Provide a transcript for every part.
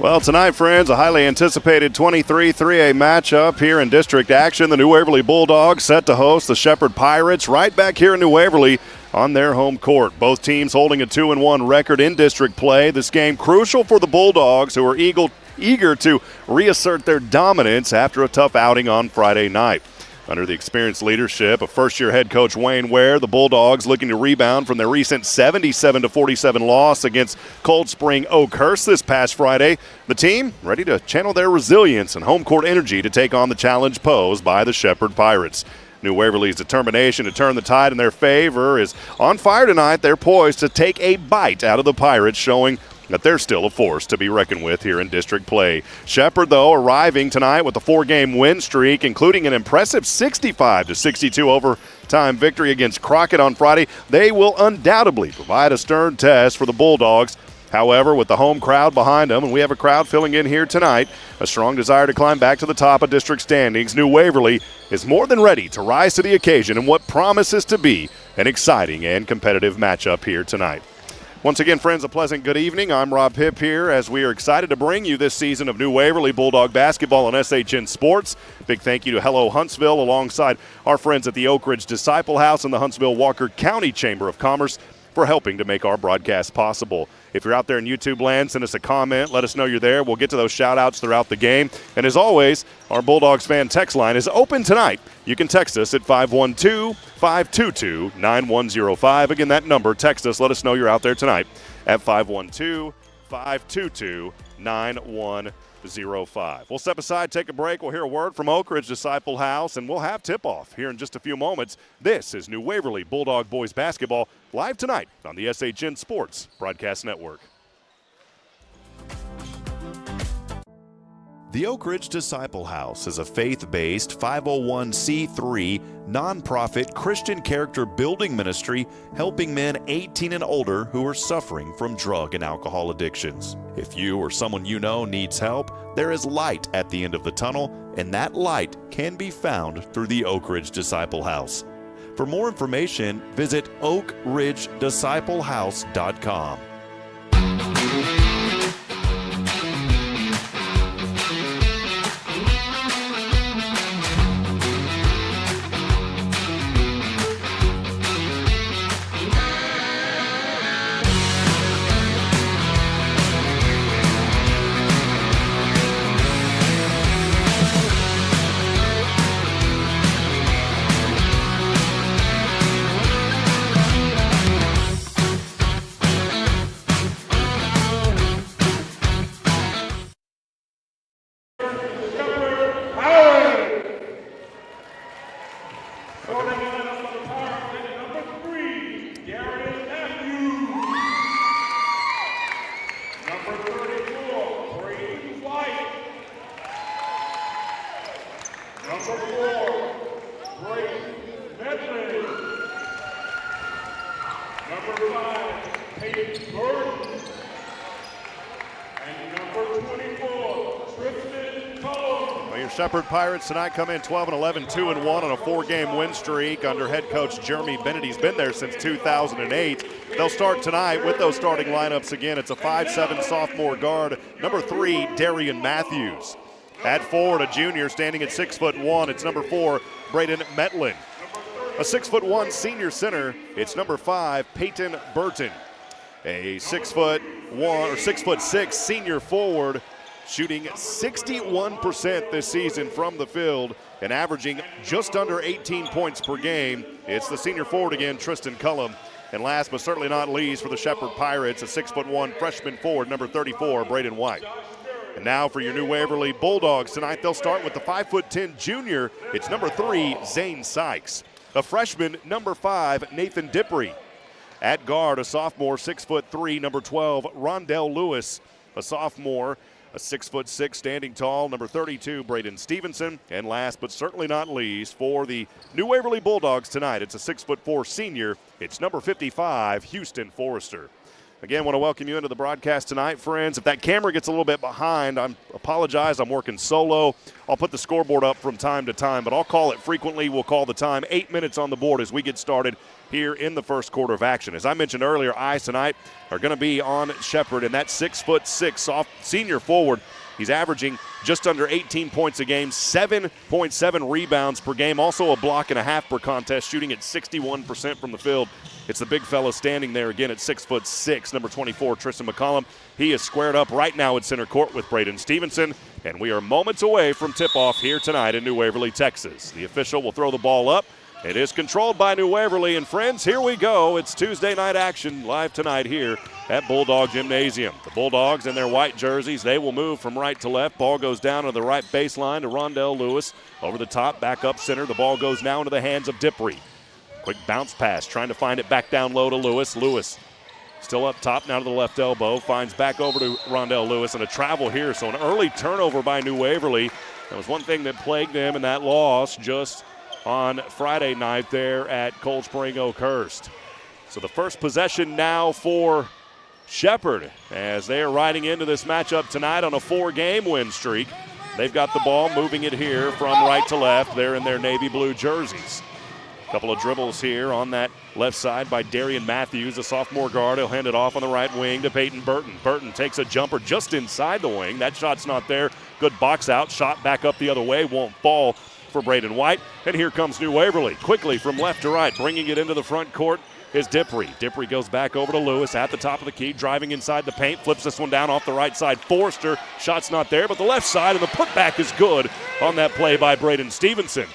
Well, tonight, friends, a highly anticipated 23-3A matchup here in district action. The New Waverly Bulldogs set to host the Shepherd Pirates right back here in New Waverly on their home court. Both teams holding a 2-1 record in district play. This game crucial for the Bulldogs, who are eager to reassert their dominance after a tough outing on Friday night. Under the experienced leadership of first-year head coach Wayne Ware, the Bulldogs looking to rebound from their recent 77-47 loss against Cold Spring Oakhurst this past Friday. The team ready to channel their resilience and home court energy to take on the challenge posed by the Shepherd Pirates. New Waverly's determination to turn the tide in their favor is on fire tonight. They're poised to take a bite out of the Pirates, showing that they're still a force to be reckoned with here in district play. Shepherd, though, arriving tonight with a 4-game win streak, including an impressive 65-62 overtime victory against Crockett on Friday. They will undoubtedly provide a stern test for the Bulldogs. However, with the home crowd behind them, and we have a crowd filling in here tonight, a strong desire to climb back to the top of district standings, New Waverly is more than ready to rise to the occasion in what promises to be an exciting and competitive matchup here tonight. Once again, friends, a pleasant good evening. I'm Rob Hipp here as we are excited to bring you this season of New Waverly Bulldog basketball on SHN Sports. Big thank you to Hello Huntsville alongside our friends at the Oak Ridge Disciple House and the Huntsville-Walker County Chamber of Commerce for helping to make our broadcast possible. If you're out there in YouTube land, send us a comment. Let us know you're there. We'll get to those shout-outs throughout the game. And as always, our Bulldogs fan text line is open tonight. You can text us at 512-522-9105. Again, that number, text us. Let us know you're out there tonight at 512-522-9105. We'll step aside, take a break. We'll hear a word from Oak Ridge Disciple House, and we'll have tip-off here in just a few moments. This is New Waverly Bulldog Boys Basketball, live tonight on the SHN Sports Broadcast Network. The Oak Ridge Disciple House is a faith-based 501c3 nonprofit Christian character building ministry helping men 18 and older who are suffering from drug and alcohol addictions. If you or someone you know needs help, there is light at the end of the tunnel, and that light can be found through the Oak Ridge Disciple House. For more information, visit oakridgedisciplehouse.com. Shepherd Pirates tonight come in 12-11, 2-1 on a 4-game win streak under head coach Jeremy Bennett. He's been there since 2008. They'll start tonight with those starting lineups again. It's a 5'7" sophomore guard, number 3, Darian Matthews. At forward, a junior standing at 6'1", it's number 4, Braden Metlin. A 6'1" senior center, it's number 5, Peyton Burton. A 6'6" senior forward, shooting 61% this season from the field and averaging just under 18 points per game. It's the senior forward again, Tristan Cullum. And last but certainly not least for the Shepherd Pirates, a 6'1" freshman forward, number 34, Braden White. And now for your New Waverly Bulldogs tonight, they'll start with the 5'10" junior. It's number 3, Zane Sykes. A freshman, number 5, Nathan Dippery. At guard, a sophomore, 6'3", number 12, Rondell Lewis. A sophomore, a 6'6", standing tall, number 32, Braden Stevenson. And last but certainly not least, for the New Waverly Bulldogs tonight, it's a 6'4" senior. It's number 55, Houston Forrester. Again, want to welcome you into the broadcast tonight, friends. If that camera gets a little bit behind, I apologize. I'm working solo. I'll put the scoreboard up from time to time, but I'll call it frequently. We'll call the time. 8 minutes on the board as we get started here in the first quarter of action. As I mentioned earlier, eyes tonight are going to be on Shepherd, and that 6'6" soft senior forward. He's averaging just under 18 points a game, 7.7 rebounds per game, also a block and a half per contest, shooting at 61% from the field. It's the big fella standing there again at 6'6", number 24, Tristan McCollum. He is squared up right now at center court with Braden Stevenson, and we are moments away from tip-off here tonight in New Waverly, Texas. The official will throw the ball up. It is controlled by New Waverly, and friends, here we go. It's Tuesday night action live tonight here at Bulldog Gymnasium. The Bulldogs in their white jerseys, they will move from right to left. Ball goes down to the right baseline to Rondell Lewis. Over the top, back up center. The ball goes now into the hands of Dipree. Quick bounce pass, trying to find it back down low to Lewis. Lewis still up top, now to the left elbow. Finds back over to Rondell Lewis, and a travel here. So an early turnover by New Waverly. That was one thing that plagued them in that loss just on Friday night there at Cold Spring Oakhurst. So the first possession now for Shepherd as they are riding into this matchup tonight on a 4-game win streak. They've got the ball, moving it here from right to left. They're in their navy blue jerseys. Couple of dribbles here on that left side by Darian Matthews, a sophomore guard. He'll hand it off on the right wing to Peyton Burton. Burton takes a jumper just inside the wing. That shot's not there. Good box out. Shot back up the other way. Won't fall for Braden White. And here comes New Waverly. Quickly from left to right, bringing it into the front court is Dipree. Dipree goes back over to Lewis at the top of the key, driving inside the paint. Flips this one down off the right side. Forster. Shot's not there, but the left side, and the putback is good on that play by Braden Stevenson.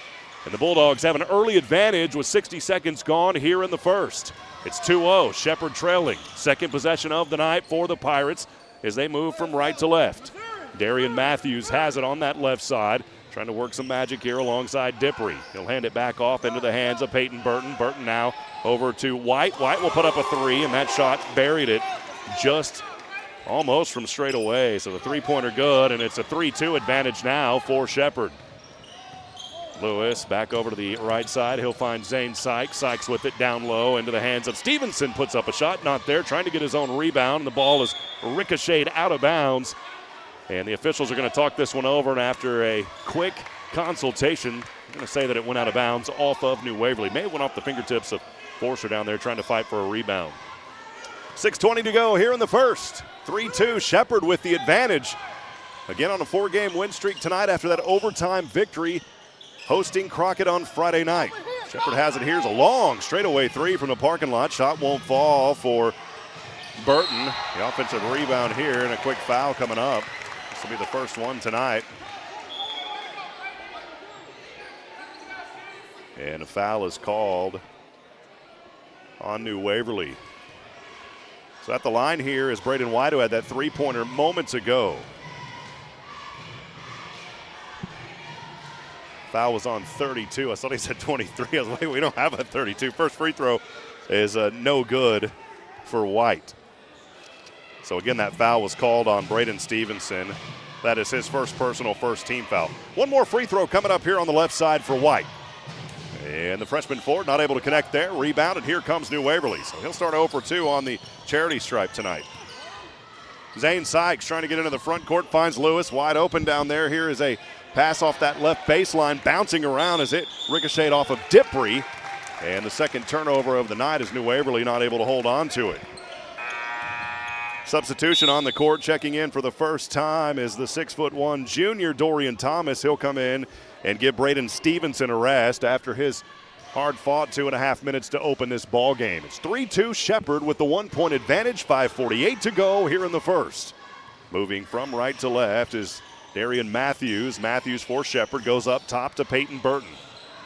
And the Bulldogs have an early advantage with 60 seconds gone here in the first. It's 2-0, Shepherd trailing. Second possession of the night for the Pirates as they move from right to left. Darian Matthews has it on that left side, trying to work some magic here alongside Dipree. He'll hand it back off into the hands of Peyton Burton. Burton now over to White. White will put up a three, and that shot buried it just almost from straight away. So the three-pointer good, and it's a 3-2 advantage now for Shepherd. Lewis back over to the right side. He'll find Zane Sykes. Sykes with it down low into the hands of Stevenson. Puts up a shot, not there. Trying to get his own rebound. And the ball is ricocheted out of bounds. And the officials are going to talk this one over. And after a quick consultation, I'm going to say that it went out of bounds off of New Waverly. May have went off the fingertips of Forster down there trying to fight for a rebound. 6:20 to go here in the first. 3-2, Shepherd with the advantage. Again on a 4-game win streak tonight after that overtime victory, hosting Crockett on Friday night. Shepherd has it. Here's a long straightaway three from the parking lot. Shot won't fall for Burton. The offensive rebound here, and a quick foul coming up. This will be the first one tonight. And a foul is called on New Waverly. So at the line here is Braden White, who had that three-pointer moments ago. Foul was on 32. I thought he said 23. I was like, we don't have a 32. First free throw is no good for White. So again, that foul was called on Braden Stevenson. That is his first personal, first team foul. One more free throw coming up here on the left side for White. And the freshman forward not able to connect there. Rebound, and here comes New Waverly. So he'll start 0 for 2 on the charity stripe tonight. Zane Sykes trying to get into the front court, finds Lewis wide open down there. Here is a pass off that left baseline, bouncing around as it ricocheted off of Dipree. And the second turnover of the night is New Waverly not able to hold on to it. Substitution on the court, checking in for the first time is the 6'1" junior Dorian Thomas. He'll come in and give Braden Stevenson a rest after his hard-fought 2.5 minutes to open this ball game. It's 3-2 Shepherd with the 1-point advantage, 5:48 to go here in the first. Moving from right to left is Darian Matthews. Matthews for Shepherd goes up top to Peyton Burton.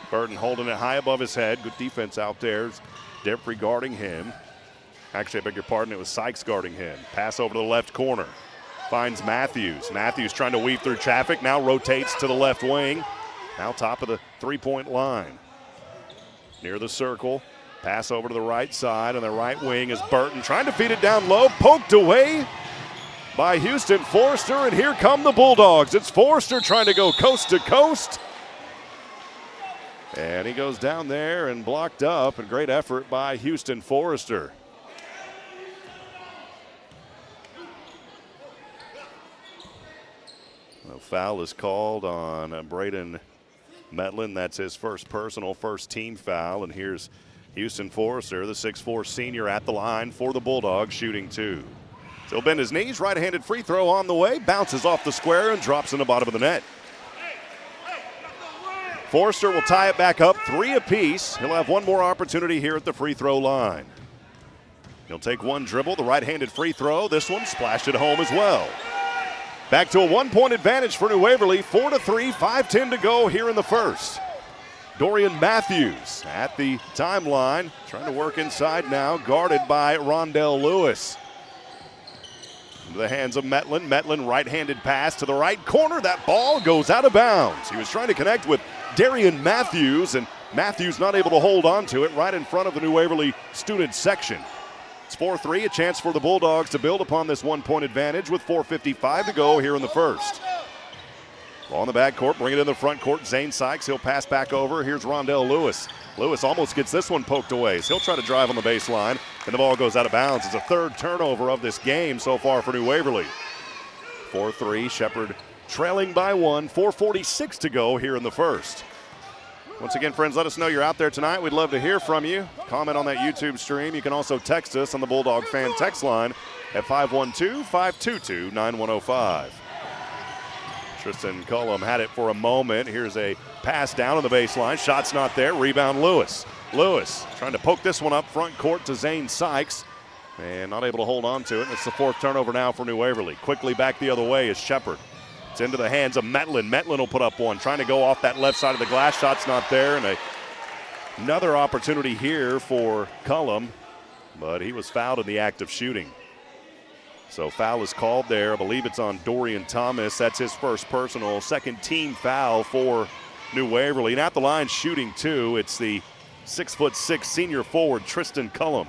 Burton holding it high above his head. Good defense out there. Dipree guarding him. Actually, I beg your pardon, it was Sykes guarding him. Pass over to the left corner. Finds Matthews. Matthews trying to weave through traffic. Now rotates to the left wing. Now top of the three-point line. Near the circle. Pass over to the right side. On the right wing is Burton trying to feed it down low. Poked away by Houston Forster, and here come the Bulldogs. It's Forster trying to go coast to coast. And he goes down there and blocked up, and great effort by Houston Forster. Foul is called on Braden Metlin. That's his first personal, first team foul. And here's Houston Forrester, the 6'4 senior, at the line for the Bulldogs, shooting 2. So he'll bend his knees, right-handed free throw on the way, bounces off the square and drops in the bottom of the net. Forrester will tie it back up, 3 apiece. He'll have one more opportunity here at the free throw line. He'll take one dribble, the right-handed free throw. This one splashed it home as well. Back to a 1-point advantage for New Waverly, 4-3, 5:10 to go here in the first. Dorian Matthews at the timeline, trying to work inside now, guarded by Rondell Lewis. Into the hands of Metlin. Metlin, right-handed pass to the right corner. That ball goes out of bounds. He was trying to connect with Darian Matthews, and Matthews not able to hold on to it right in front of the New Waverly student section. It's 4-3, a chance for the Bulldogs to build upon this 1-point advantage with 4:55 to go here in the first. Ball in the backcourt, bring it in the front court. Zane Sykes, he'll pass back over. Here's Rondell Lewis. Lewis almost gets this one poked away, so he'll try to drive on the baseline, and the ball goes out of bounds. It's a 3rd turnover of this game so far for New Waverly. 4-3, Shepherd trailing by 1, 4:46 to go here in the first. Once again, friends, let us know you're out there tonight. We'd love to hear from you. Comment on that YouTube stream. You can also text us on the Bulldog fan text line at 512-522-9105. Tristan Cullum had it for a moment. Here's a pass down on the baseline. Shot's not there. Rebound Lewis. Lewis trying to poke this one up front court to Zane Sykes, and not able to hold on to it. It's the 4th turnover now for New Waverly. Quickly back the other way is Shepherd. It's into the hands of Metlin. Metlin will put up one, trying to go off that left side of the glass. Shot's not there, and another opportunity here for Cullum, but he was fouled in the act of shooting. So foul is called there. I believe it's on Dorian Thomas. That's his first personal, 2nd team foul for New Waverly. And at the line shooting 2, it's the 6'6" senior forward Tristan Cullum.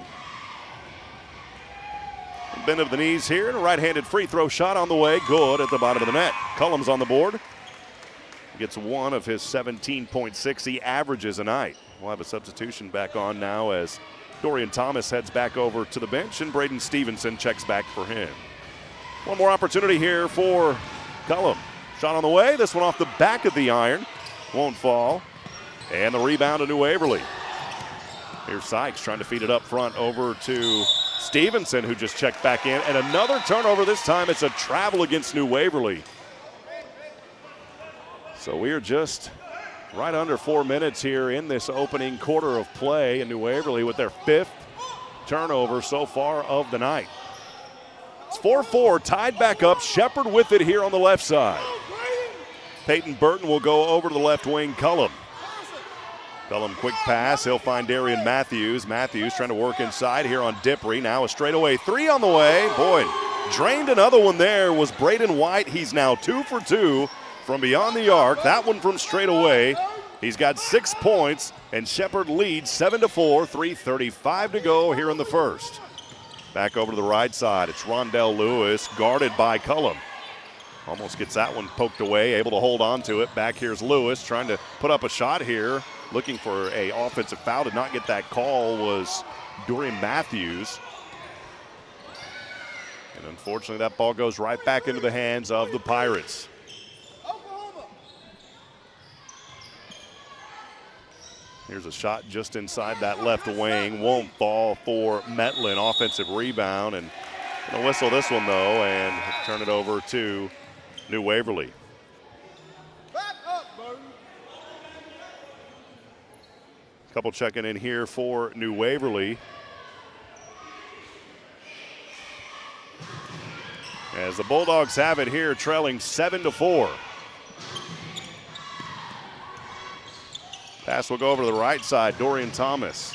Bend of the knees here, and a right-handed free throw shot on the way. Good at the bottom of the net. Cullum's on the board. Gets one of his 17.6 he averages a night. We'll have a substitution back on now as Dorian Thomas heads back over to the bench, and Braden Stevenson checks back for him. One more opportunity here for Cullum. Shot on the way. This one off the back of the iron. Won't fall. And the rebound to New Waverly. Here's Sykes trying to feed it up front over to Stevenson, who just checked back in. And another turnover. This time it's a travel against New Waverly. So we are just right under 4 minutes here in this opening quarter of play, and New Waverly with their 5th turnover so far of the night. It's 4-4, tied back up. Shepherd with it here on the left side. Peyton Burton will go over to the left wing. Cullum. Cullum, quick pass. He'll find Darian Matthews. Matthews trying to work inside here on Dippery. Now a straightaway 3 on the way. Boy, drained another one there was Braden White. He's now 2 for 2. From beyond the arc, that one from straight away. He's got 6 points, and Shepherd leads 7-4, 3:35 to go here in the first. Back over to the right side, it's Rondell Lewis, guarded by Cullum. Almost gets that one poked away, able to hold on to it. Back here's Lewis trying to put up a shot here, looking for a offensive foul. Did not get that call, was Dorian Matthews. And unfortunately, that ball goes right back into the hands of the Pirates. Here's a shot just inside that left wing. Won't fall for Metlin. Offensive rebound. And gonna whistle this one, though, and turn it over to New Waverly. Couple checking in here for New Waverly. As the Bulldogs have it here, trailing 7-4. Pass will go over to the right side. Dorian Thomas.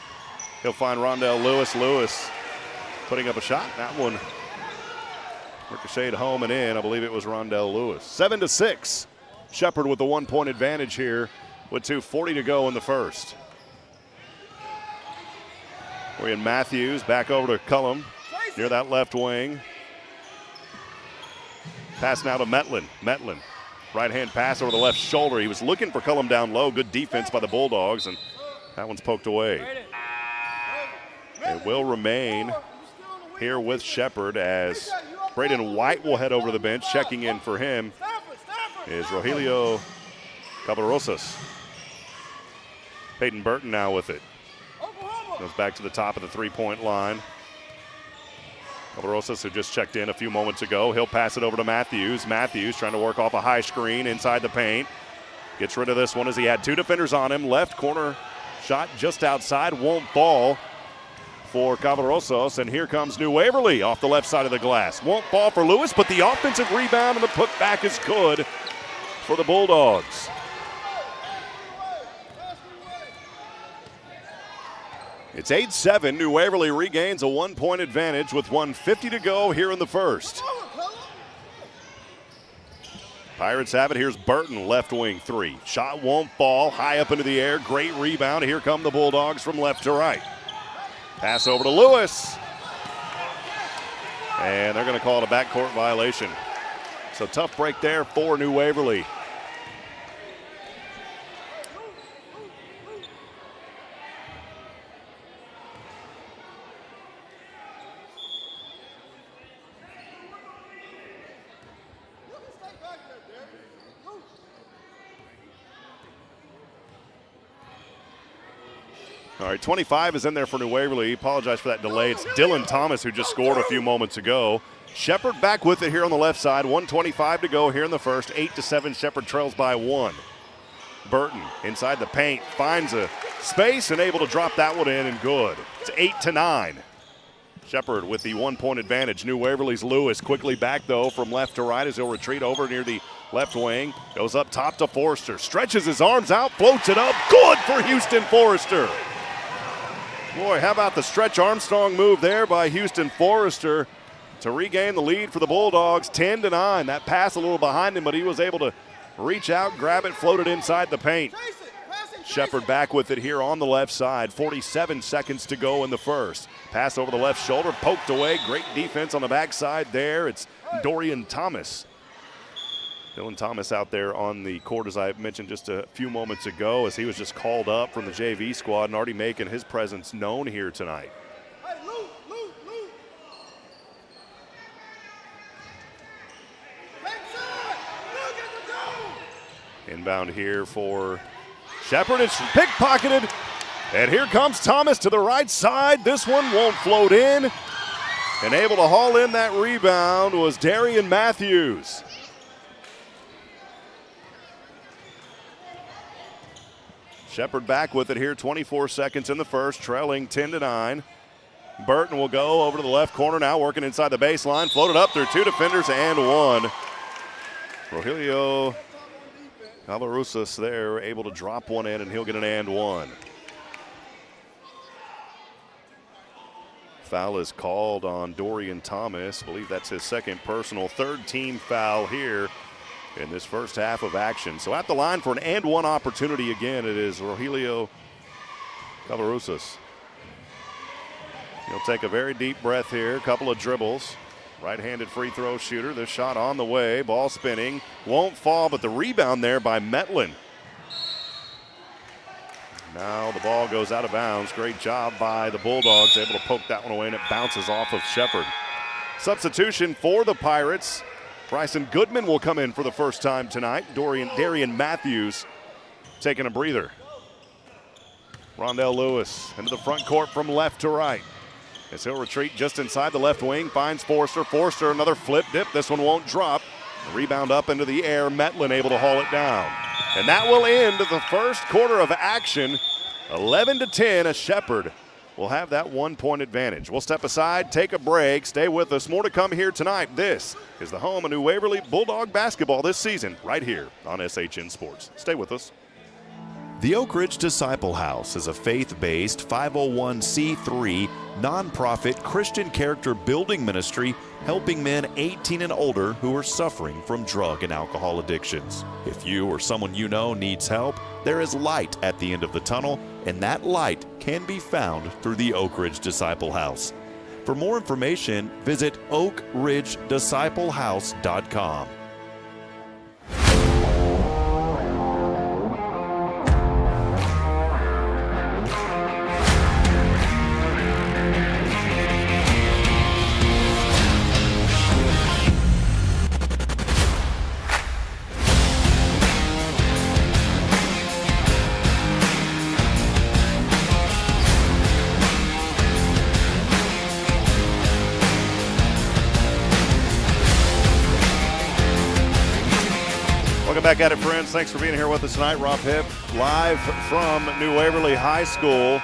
He'll find Rondell Lewis. Lewis putting up a shot. That one ricocheted home and in. I believe it was Rondell Lewis. 7-6. Shepherd with the 1-point advantage here with 2:40 to go in the first. Dorian Matthews back over to Cullum near that left wing. Pass now to Metlin. Metlin. Right-hand pass over the left shoulder. He was looking for Cullum down low. Good defense by the Bulldogs, and that one's poked away. It will remain here with Shepherd as Braden White will head over to the bench, checking in for him. is Rogelio Cabarrosas. Peyton Burton now with it. Goes back to the top of the three-point line. Cabarrosas, who just checked in a few moments ago, he'll pass it over to Matthews. Matthews trying to work off a high screen inside the paint. Gets rid of this one as he had two defenders on him. Left corner shot just outside, won't fall for Cabarrosas. And here comes New Waverly off the left side of the glass. Won't fall for Lewis, but the offensive rebound and the putback is good for the Bulldogs. It's 8-7. New Waverly regains a 1-point advantage with 1:50 to go here in the first. Pirates have it. Here's Burton, left wing three. Shot won't fall. High up into the air. Great rebound. Here come the Bulldogs from left to right. Pass over to Lewis. And they're going to call it a backcourt violation. So tough break there for New Waverly. All right, 25 is in there for New Waverly. Apologize for that delay. It's Dylan Thomas who just scored a few moments ago. Shepherd back with it here on the left side. 1:25 to go here in the first. 8-7, Shepherd trails by 1. Burton inside the paint, finds a space and able to drop that one in, and good. It's 8-9. Shepherd with the 1-point advantage. New Waverly's Lewis quickly back, though, from left to right as he'll retreat over near the left wing. Goes up top to Forrester. Stretches his arms out, floats it up. Good for Houston Forrester. Boy, how about the stretch Armstrong move there by Houston Forrester to regain the lead for the Bulldogs, 10-9. That pass a little behind him, but he was able to reach out, grab it, float it inside the paint. Shepherd back with it here on the left side. 47 seconds to go in the first. Pass over the left shoulder, poked away. Great defense on the backside there. It's Dorian Thomas. Dylan Thomas out there on the court, as I mentioned just a few moments ago, as he was just called up from the JV squad and already making his presence known here tonight. Inbound here for Shepherd. It's pickpocketed. And here comes Thomas to the right side. This one won't float in. And able to haul in that rebound was Darian Matthews. Shepherd back with it here, 24 seconds in the first, trailing 10-9. Burton will go over to the left corner now, working inside the baseline. Floated up through two defenders and one. Rogelio Cabarrosas there, able to drop one in, and he'll get an and one. Foul is called on Dorian Thomas. I believe that's his second personal, third team foul here in this first half of action. So at the line for an and one opportunity again, it is Rogelio Cabarrosas. He'll take a very deep breath here, a couple of dribbles. Right-handed free throw shooter. This shot on the way, ball spinning. Won't fall, but the rebound there by Metlin. Now the ball goes out of bounds. Great job by the Bulldogs, able to poke that one away, and it bounces off of Shepherd. Substitution for the Pirates. Bryson Goodman will come in for the first time tonight. Darian Matthews taking a breather. Rondell Lewis into the front court from left to right. As he'll retreat just inside the left wing, finds Forster. Forster, another flip dip. This one won't drop. The rebound up into the air. Metlin able to haul it down. And that will end the first quarter of action. 11-10, as Shepherd will have that 1-point advantage. We'll step aside, take a break, stay with us. More to come here tonight. This is the home of New Waverly Bulldog basketball this season, right here on SHN Sports. Stay with us. The Oak Ridge Disciple House is a faith-based 501c3 nonprofit Christian character building ministry helping men 18 and older who are suffering from drug and alcohol addictions. If you or someone you know needs help, there is light at the end of the tunnel, and that light can be found through the Oak Ridge Disciple House. For more information, visit oakridgedisciplehouse.com. Welcome back at it, friends. Thanks for being here with us tonight. Rob Hipp live from New Waverly High School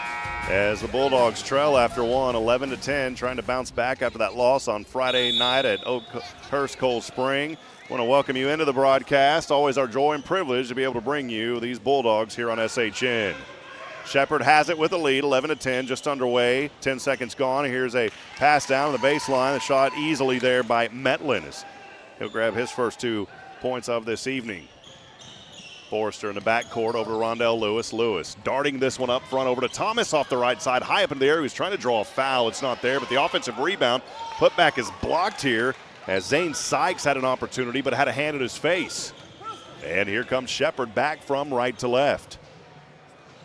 as the Bulldogs trail after one, 11-10, trying to bounce back after that loss on Friday night at Oakhurst Cold Spring. Want to welcome you into the broadcast. Always our joy and privilege to be able to bring you these Bulldogs here on SHN. Shepherd has it with a lead, 11-10, just underway. 10 seconds gone. Here's a pass down the baseline. The shot easily there by Metlin. He'll grab his first 2 points of this evening. Forrester in the backcourt over to Rondell Lewis. Lewis darting this one up front over to Thomas off the right side. High up in the air. He was trying to draw a foul. It's not there, but the offensive rebound put back is blocked here as Zane Sykes had an opportunity but had a hand in his face. And here comes Shepherd back from right to left.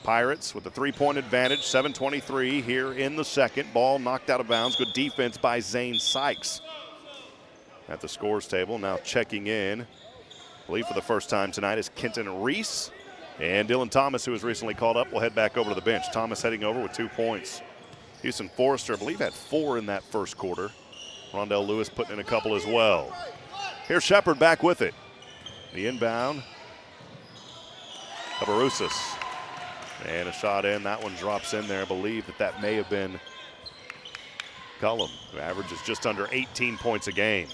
Pirates with a 3-point advantage, 7:23 here in the second. Ball knocked out of bounds. Good defense by Zane Sykes. At the scores table, now checking in, I believe for the first time tonight, is Kenton Reese. And Dylan Thomas, who was recently called up, will head back over to the bench. Thomas heading over with 2 points. Houston Forrester, I believe, had 4 in that first quarter. Rondell Lewis putting in a couple as well. Here's Shepherd back with it. The inbound of Arusas. And a shot in. That one drops in there. I believe that may have been Cullum, who averages just under 18 points a game.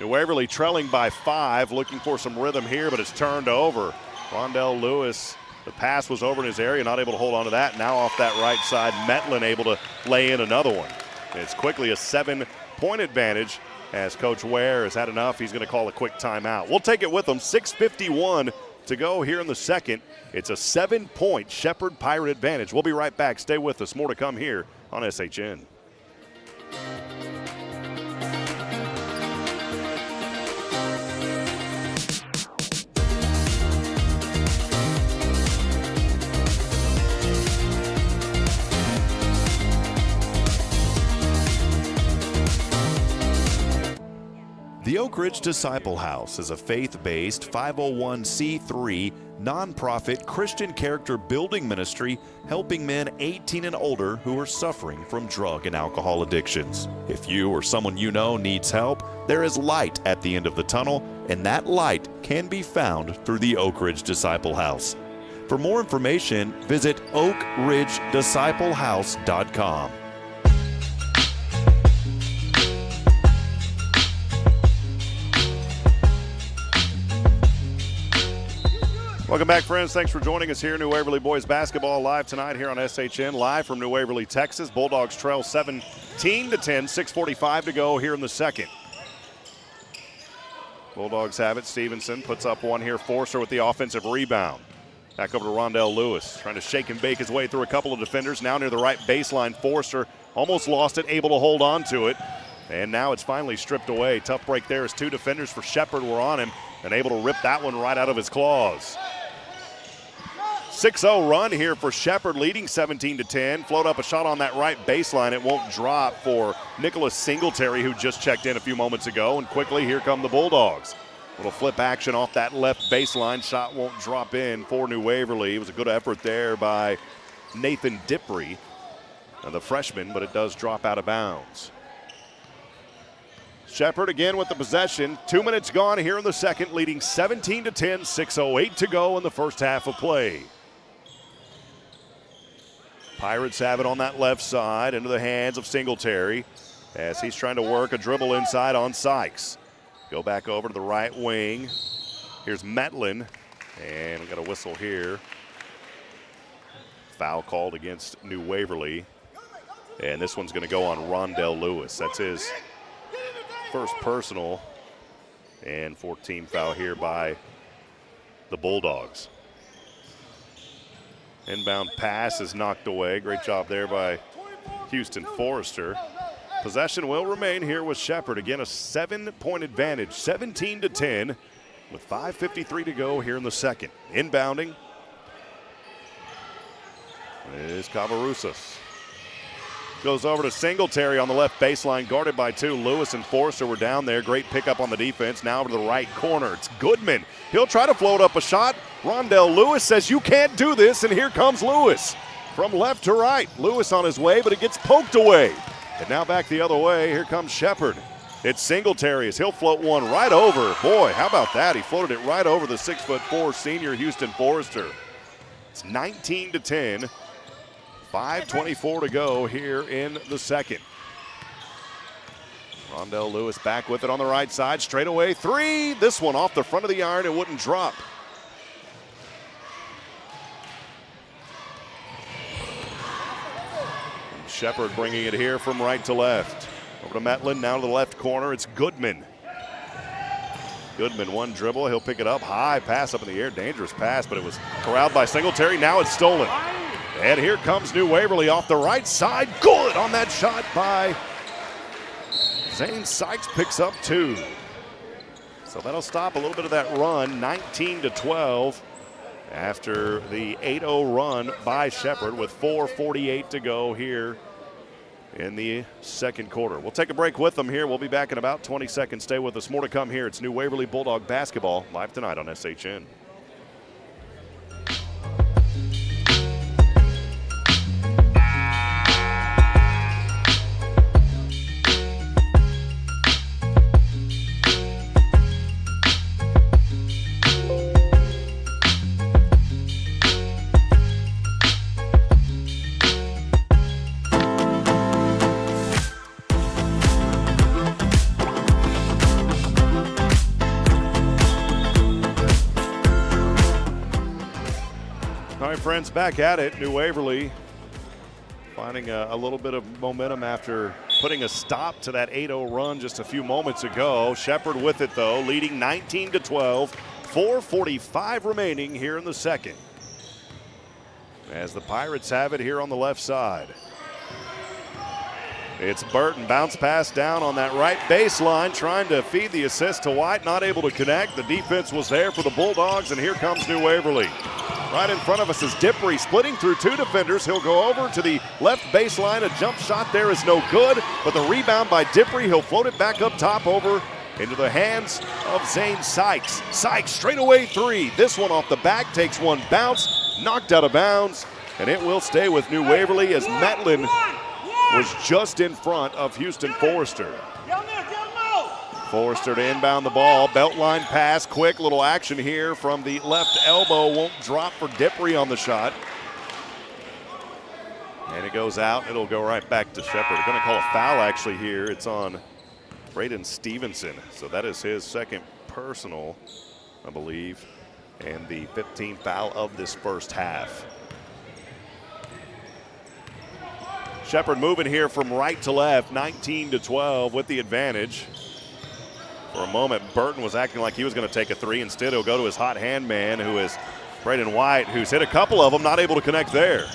New Waverly trailing by 5, looking for some rhythm here, but it's turned over. Rondell Lewis, the pass was over in his area, not able to hold on to that. Now off that right side, Metlin able to lay in another one. It's quickly a 7-point advantage as Coach Ware has had enough. He's going to call a quick timeout. We'll take it with him. 6:51 to go here in the second. It's a 7-point Shepherd Pirate advantage. We'll be right back. Stay with us. More to come here on SHN. The Oak Ridge Disciple House is a faith-based 501c3 nonprofit Christian character building ministry helping men 18 and older who are suffering from drug and alcohol addictions. If you or someone you know needs help, there is light at the end of the tunnel, and that light can be found through the Oak Ridge Disciple House. For more information, visit oakridgedisciplehouse.com. Welcome back, friends. Thanks for joining us here. New Waverly Boys Basketball live tonight here on SHN, live from New Waverly, Texas. Bulldogs trail 17-10, 6:45 to go here in the second. Bulldogs have it. Stevenson puts up one here. Forster with the offensive rebound. Back over to Rondell Lewis, trying to shake and bake his way through a couple of defenders. Now near the right baseline, Forster almost lost it, able to hold on to it. And now it's finally stripped away. Tough break there as 2 defenders for Shepherd were on him and able to rip that one right out of his claws. 6-0 run here for Shepherd, leading 17-10. Float up a shot on that right baseline. It won't drop for Nicholas Singletary, who just checked in a few moments ago. And quickly, here come the Bulldogs. Little flip action off that left baseline. Shot won't drop in for New Waverly. It was a good effort there by Nathan Dipry, the freshman, but it does drop out of bounds. Shepherd again with the possession. 2 minutes gone here in the second, leading 17-10, 6:08 to go in the first half of play. Pirates have it on that left side into the hands of Singletary as he's trying to work a dribble inside on Sykes. Go back over to the right wing. Here's Metlin, and we got a whistle here. Foul called against New Waverly, and this one's going to go on Rondell Lewis. That's his first personal, and 14 foul here by the Bulldogs. Inbound pass is knocked away. Great job there by Houston Forrester. Possession will remain here with Shepherd. Again, a 7-point advantage, 17-10, with 5:53 to go here in the second. Inbounding is Cavarusas. Goes over to Singletary on the left baseline, guarded by 2. Lewis and Forrester were down there. Great pickup on the defense. Now over to the right corner. It's Goodman. He'll try to float up a shot. Rondell Lewis says, "You can't do this," and here comes Lewis. From left to right. Lewis on his way, but it gets poked away. And now back the other way. Here comes Shepherd. It's Singletary as he'll float one right over. Boy, how about that? He floated it right over the 6'4" senior Houston Forester. It's 19-10. 5:24 to go here in the second. Rondell Lewis back with it on the right side. Straightaway three. This one off the front of the iron. It wouldn't drop. Shepard bringing it here from right to left. Over to Metlin, now to the left corner. It's Goodman. Goodman, one dribble. He'll pick it up. High pass up in the air. Dangerous pass, but it was corralled by Singletary. Now it's stolen. And here comes New Waverly off the right side. Good on that shot by Zane Sykes. Picks up two. So that'll stop a little bit of that run. 19-12 after the 8-0 run by Shepard with 4:48 to go here in the second quarter. We'll take a break with them here. We'll be back in about 20 seconds. Stay with us. More to come here. It's New Waverly Bulldog basketball live tonight on SHN. Friends, back at it. New Waverly finding a little bit of momentum after putting a stop to that 8-0 run just a few moments ago. Shepard with it, though, leading 19-12. 4:45 remaining here in the second, as the Pirates have it here on the left side. It's Burton, bounce pass down on that right baseline, trying to feed the assist to White, not able to connect. The defense was there for the Bulldogs, and here comes New Waverly. Right in front of us is Dippre, splitting through two defenders. He'll go over to the left baseline. A jump shot there is no good, but the rebound by Dippre, he'll float it back up top over into the hands of Zane Sykes. Sykes, straightaway three. This one off the back, takes one bounce, knocked out of bounds, and it will stay with New Waverly as Metlin was just in front of Houston Forester. Forester to inbound the ball, beltline pass, quick little action here from the left elbow, won't drop for Dippre on the shot. And it goes out, it'll go right back to Shepard. They're gonna call a foul actually here. It's on Braden Stevenson. So that is his second personal, I believe, and the 15th foul of this first half. Shepard moving here from right to left, 19-12 with the advantage. For a moment, Burton was acting like he was going to take a three. Instead, he'll go to his hot hand man, who is Braden White, who's hit a couple of them, not able to connect there.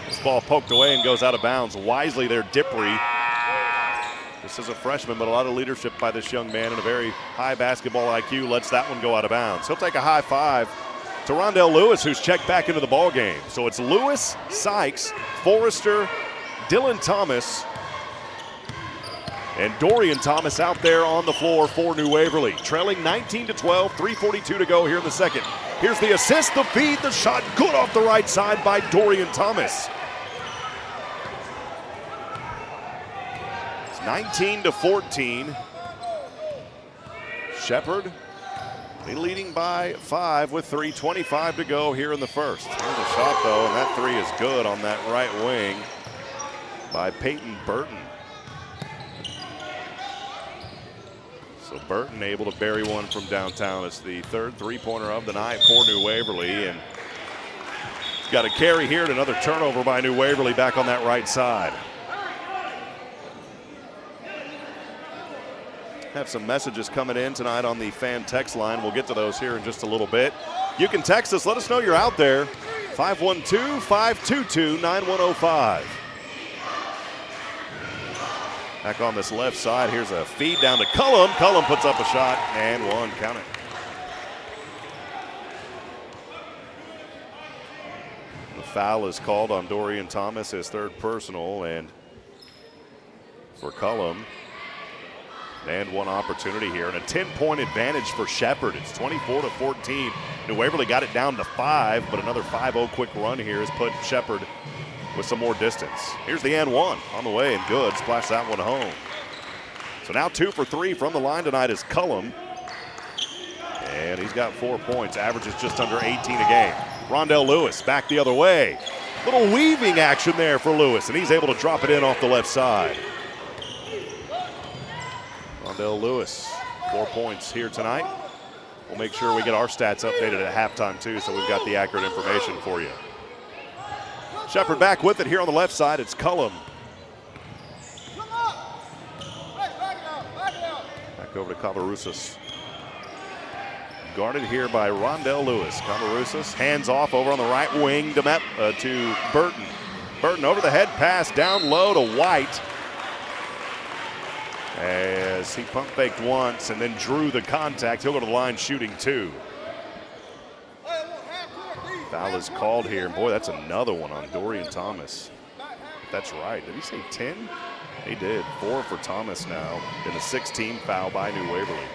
This ball poked away and goes out of bounds. Wisely there, Dippre. This is a freshman, but a lot of leadership by this young man and a very high basketball IQ lets that one go out of bounds. He'll take a high five to Rondell Lewis, who's checked back into the ball game. So it's Lewis, Sykes, Forester, Dylan Thomas, and Dorian Thomas out there on the floor for New Waverly. Trailing 19-12, 3:42 to go here in the second. Here's the assist, the feed, the shot, good off the right side by Dorian Thomas. It's 19-14. Shepard leading by 5 with 3:25 to go here in the first. Here's a shot though, and that three is good on that right wing by Peyton Burton. So Burton able to bury one from downtown. It's the third three-pointer of the night for New Waverly, and it's got a carry here and another turnover by New Waverly back on that right side. Have some messages coming in tonight on the fan text line. We'll get to those here in just a little bit. You can text us. Let us know you're out there. 512-522-9105. Back on this left side, here's a feed down to Cullum. Cullum puts up a shot and one, count it. The foul is called on Dorian Thomas, his third personal, and for Cullum. And one opportunity here, and a 10-point advantage for Shepard. It's 24-14. New Waverly got it down to 5, but another 5-0 quick run here has put Shepard with some more distance. Here's the and one on the way, and good. Splash that one home. So now 2 for 3 from the line tonight is Cullum. And he's got 4 points, averages just under 18 a game. Rondell Lewis back the other way. Little weaving action there for Lewis, and he's able to drop it in off the left side. Rondell Lewis, 4 points here tonight. We'll make sure we get our stats updated at halftime too, so we've got the accurate information for you. Shepherd back with it here on the left side. It's Cullum. Back over to Cavarusas. Guarded here by Rondell Lewis. Cavarusas hands off over on the right wing to Burton. Burton over the head pass down low to White. As he pump faked once and then drew the contact. He'll go to the line shooting 2. Foul is called here. And boy, that's another one on Dorian Thomas. That's right. Did he say 10? He did. 4 for Thomas now in the 6-team foul by New Waverly.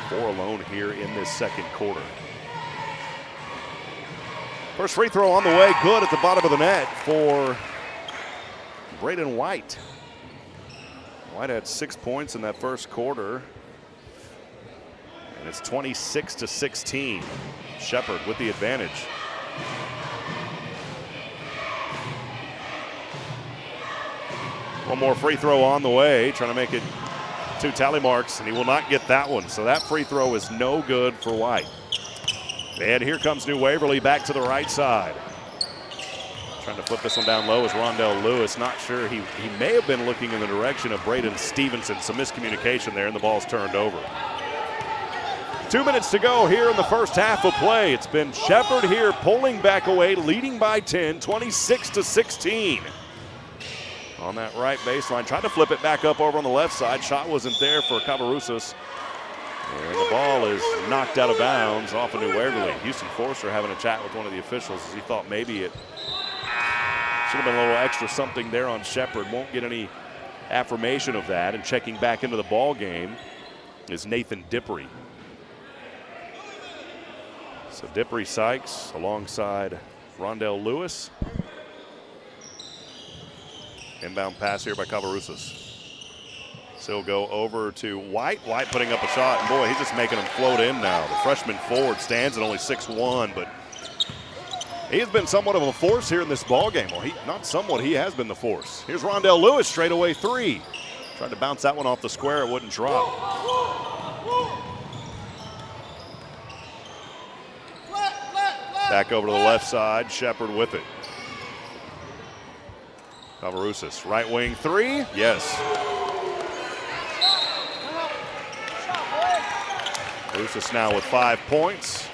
4 alone here in this second quarter. First free throw on the way, good at the bottom of the net for Braden White. White had 6 points in that first quarter. And it's 26-16. Shepherd with the advantage. One more free throw on the way, trying to make it 2 tally marks, and he will not get that one. So that free throw is no good for White. And here comes New Waverly back to the right side. Trying to flip this one down low is Rondell Lewis. Not sure. He may have been looking in the direction of Braden Stevenson. Some miscommunication there, and the ball's turned over. 2 minutes to go here in the first half of play. It's been Shepherd here pulling back away, leading by 10, 26-16. On that right baseline, tried to flip it back up over on the left side. Shot wasn't there for Cavarusas. And the ball is knocked out of bounds off of New Waverly. Houston Forster having a chat with one of the officials as he thought maybe it should have been a little extra something there on Shepherd. Won't get any affirmation of that. And checking back into the ball game is Nathan Dippery. So Dippery Sykes alongside Rondell Lewis. Inbound pass here by Cavarusas. Still go over to White. White putting up a shot, and boy, he's just making them float in now. The freshman forward stands at only 6'1", but he has been somewhat of a force here in this ball game. Well, not somewhat, he has been the force. Here's Rondell Lewis, straight away 3. Tried to bounce that one off the square, it wouldn't drop. Back over to the left side, Shepherd with it. Cavarusas, right wing 3, yes. Cavarusas now with 5 points.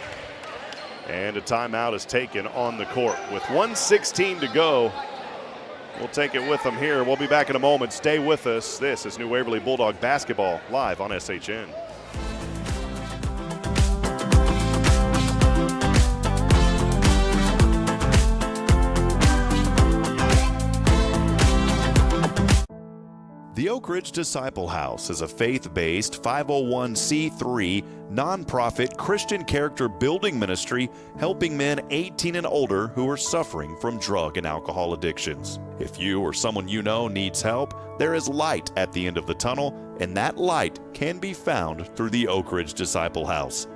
And a timeout is taken on the court. With 1:16 to go, we'll take it with them here. We'll be back in a moment. Stay with us. This is New Waverly Bulldog basketball live on SHN. The Oak Ridge Disciple House is a faith-based 501c3 nonprofit Christian character building ministry helping men 18 and older who are suffering from drug and alcohol addictions. If you or someone you know needs help, there is light at the end of the tunnel, and that light can be found through the Oak Ridge Disciple House.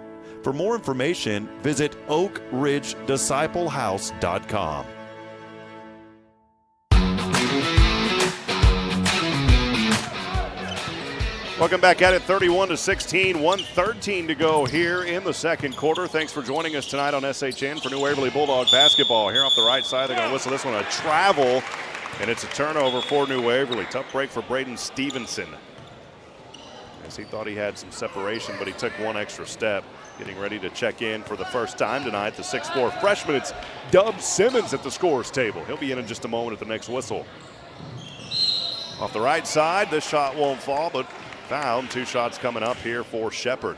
For more information, visit oakridgedisciplehouse.com. Welcome back at it, 31-16, 1:13 to go here in the second quarter. Thanks for joining us tonight on SHN for New Waverly Bulldog basketball. Here off the right side, they're going to whistle this one a travel, and it's a turnover for New Waverly. Tough break for Braden Stevenson, as he thought he had some separation, but he took one extra step. Getting ready to check in for the first time tonight, the 6'4 freshman. It's Dub Simmons at the scorer's table. He'll be in just a moment at the next whistle. Off the right side, this shot won't fall, but fouled. 2 shots coming up here for Shepherd.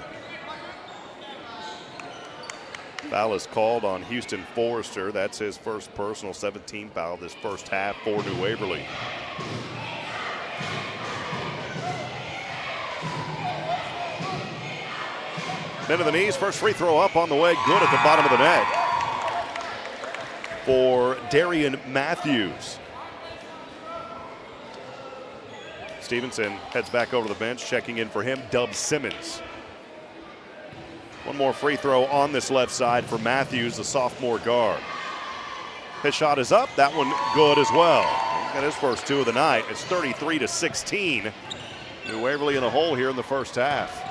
Foul is called on Houston Forrester. That's his first personal 17 foul this first half for New Waverly. Bend of the knees, first free throw up on the way, good at the bottom of the net for Darian Matthews. Stevenson heads back over to the bench, checking in for him, Dub Simmons. One more free throw on this left side for Matthews, the sophomore guard. His shot is up, that one good as well. He's got his first 2 of the night. It's 33-16. New Waverly in the hole here in the first half.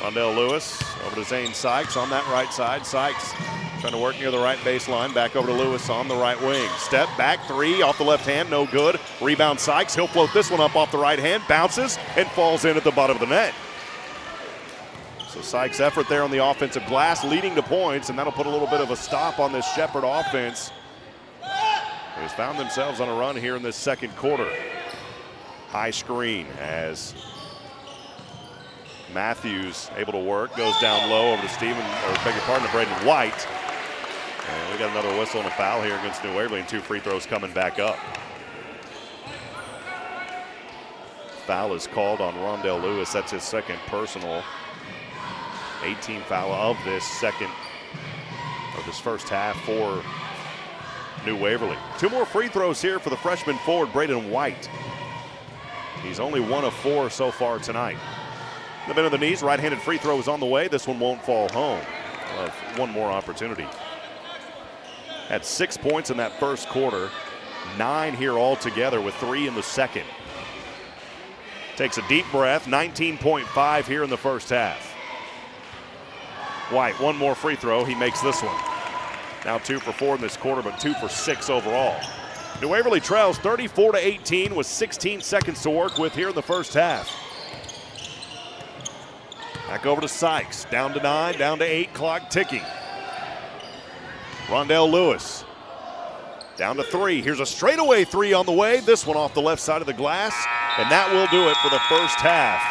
Rondell Lewis over to Zane Sykes on that right side. Sykes trying to work near the right baseline. Back over to Lewis on the right wing. Step back 3 off the left hand, no good. Rebound Sykes. He'll float this one up off the right hand, bounces, and falls in at the bottom of the net. So Sykes' effort there on the offensive glass leading to points, and that'll put a little bit of a stop on this Shepherd offense. Who's found themselves on a run here in this second quarter. High screen as Matthews able to work, goes down low over to to Braden White. And we got another whistle and a foul here against New Waverly, and 2 free throws coming back up. Foul is called on Rondell Lewis. That's his second personal. 18th foul of this first half for New Waverly. 2 more free throws here for the freshman forward, Braden White. He's only 1 of 4 so far tonight. The bend of the knees, right-handed free throw is on the way. This one won't fall home. We'll have one more opportunity. Had 6 points in that first quarter, 9 here altogether with 3 in the second. Takes a deep breath, 19.5 here in the first half. White, 1 more free throw, he makes this one. Now 2 for 4 in this quarter, but 2 for 6 overall. New Waverly trails 34-18 with 16 seconds to work with here in the first half. Back over to Sykes, down to 9, down to 8, clock ticking. Rondell Lewis, down to 3. Here's a straightaway 3 on the way. This one off the left side of the glass, and that will do it for the first half.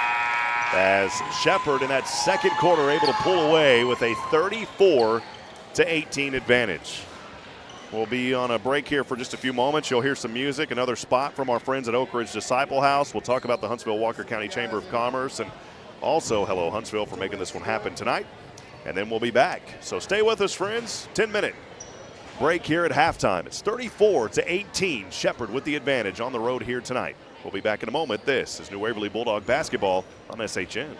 As Shepherd in that second quarter able to pull away with a 34-18 advantage. We'll be on a break here for just a few moments. You'll hear some music, another spot from our friends at Oak Ridge Disciple House. We'll talk about the Huntsville-Walker County Chamber of Commerce, and also hello Huntsville for making this one happen tonight. And then we'll be back. So stay with us, friends. 10-minute break here at halftime. It's 34-18. Shepherd with the advantage on the road here tonight. We'll be back in a moment. This is New Waverly Bulldog basketball on SHN.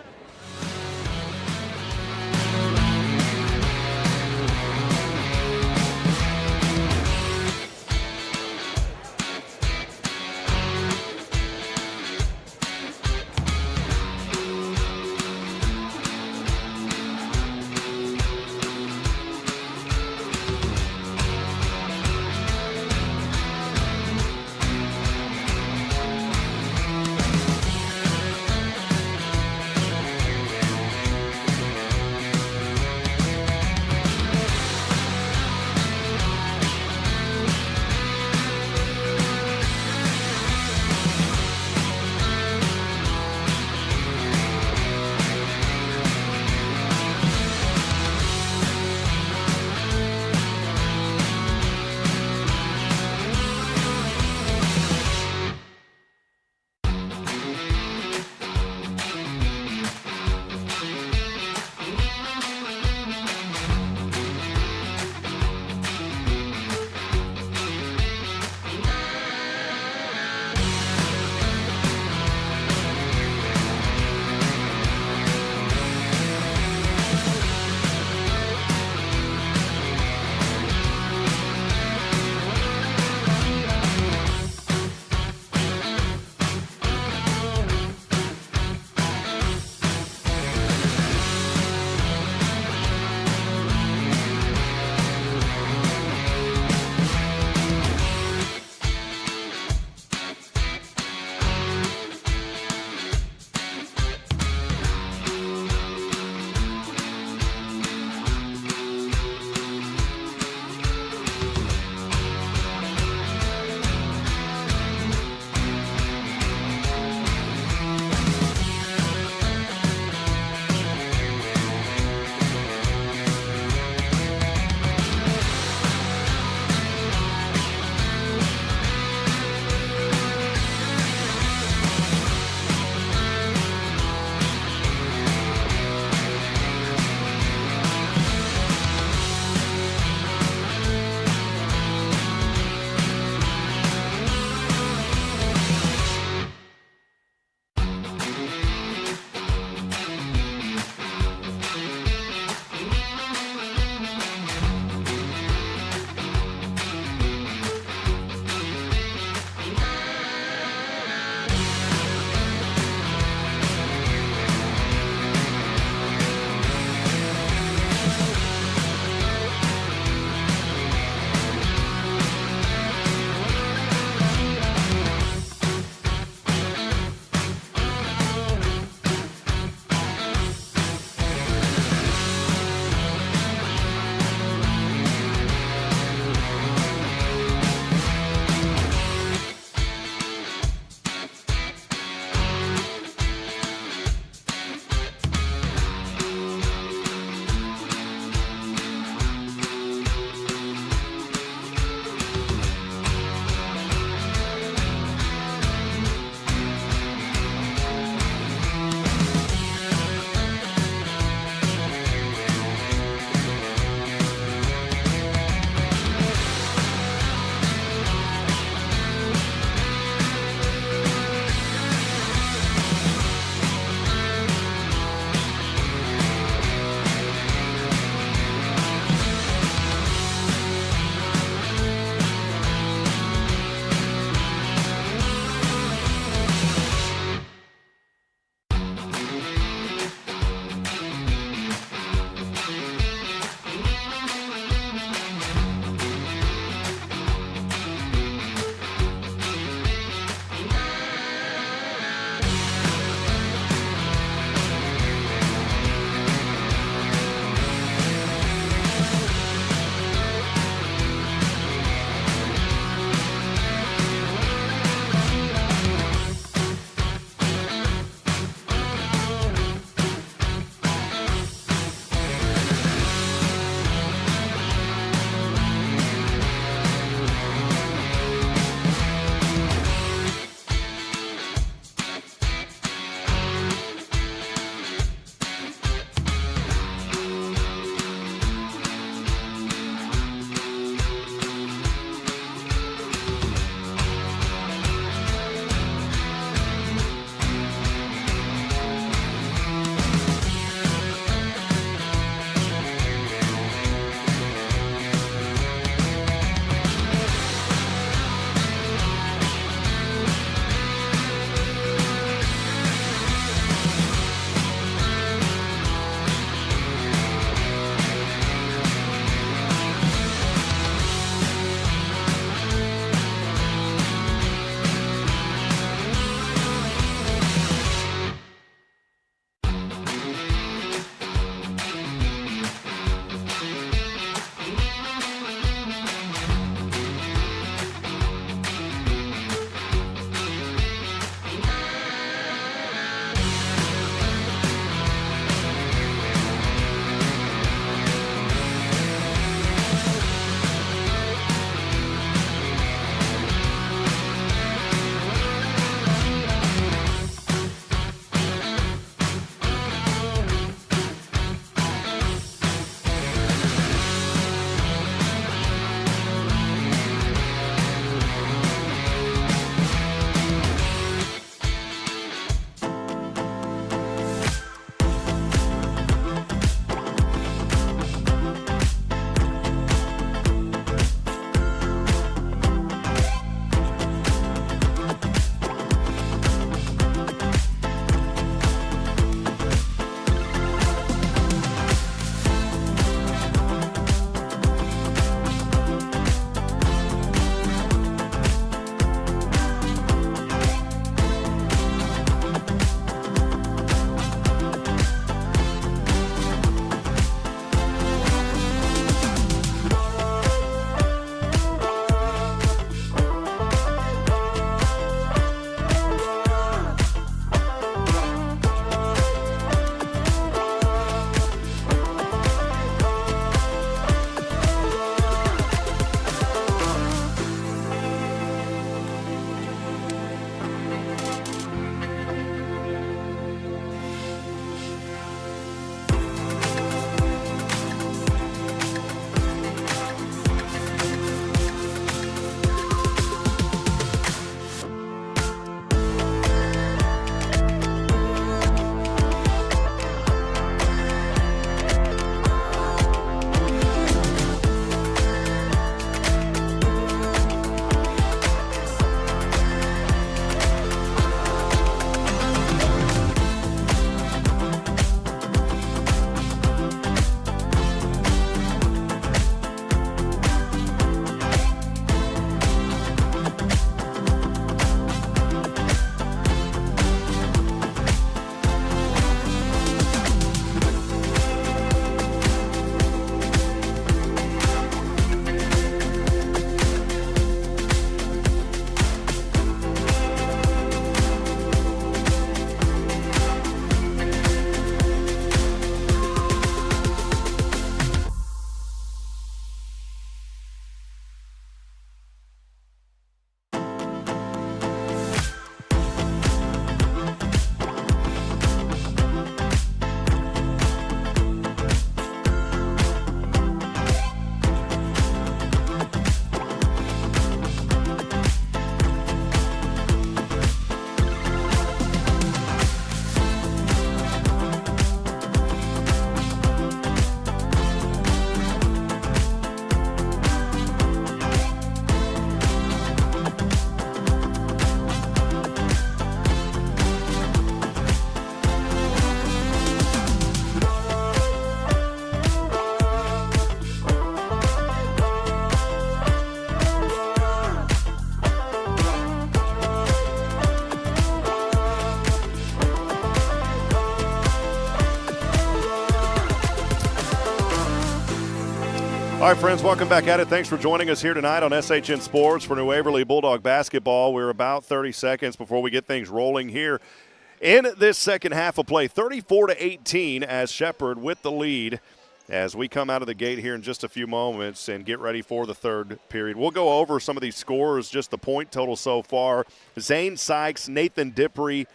All right, friends, welcome back at it. Thanks for joining us here tonight on SHN Sports for New Waverly Bulldog basketball. We're about 30 seconds before we get things rolling here in this second half of play. 34-18 as Shepherd with the lead as we come out of the gate here in just a few moments and get ready for the third period. We'll go over some of these scores, just the point total so far. Zane Sykes, Nathan Dippery,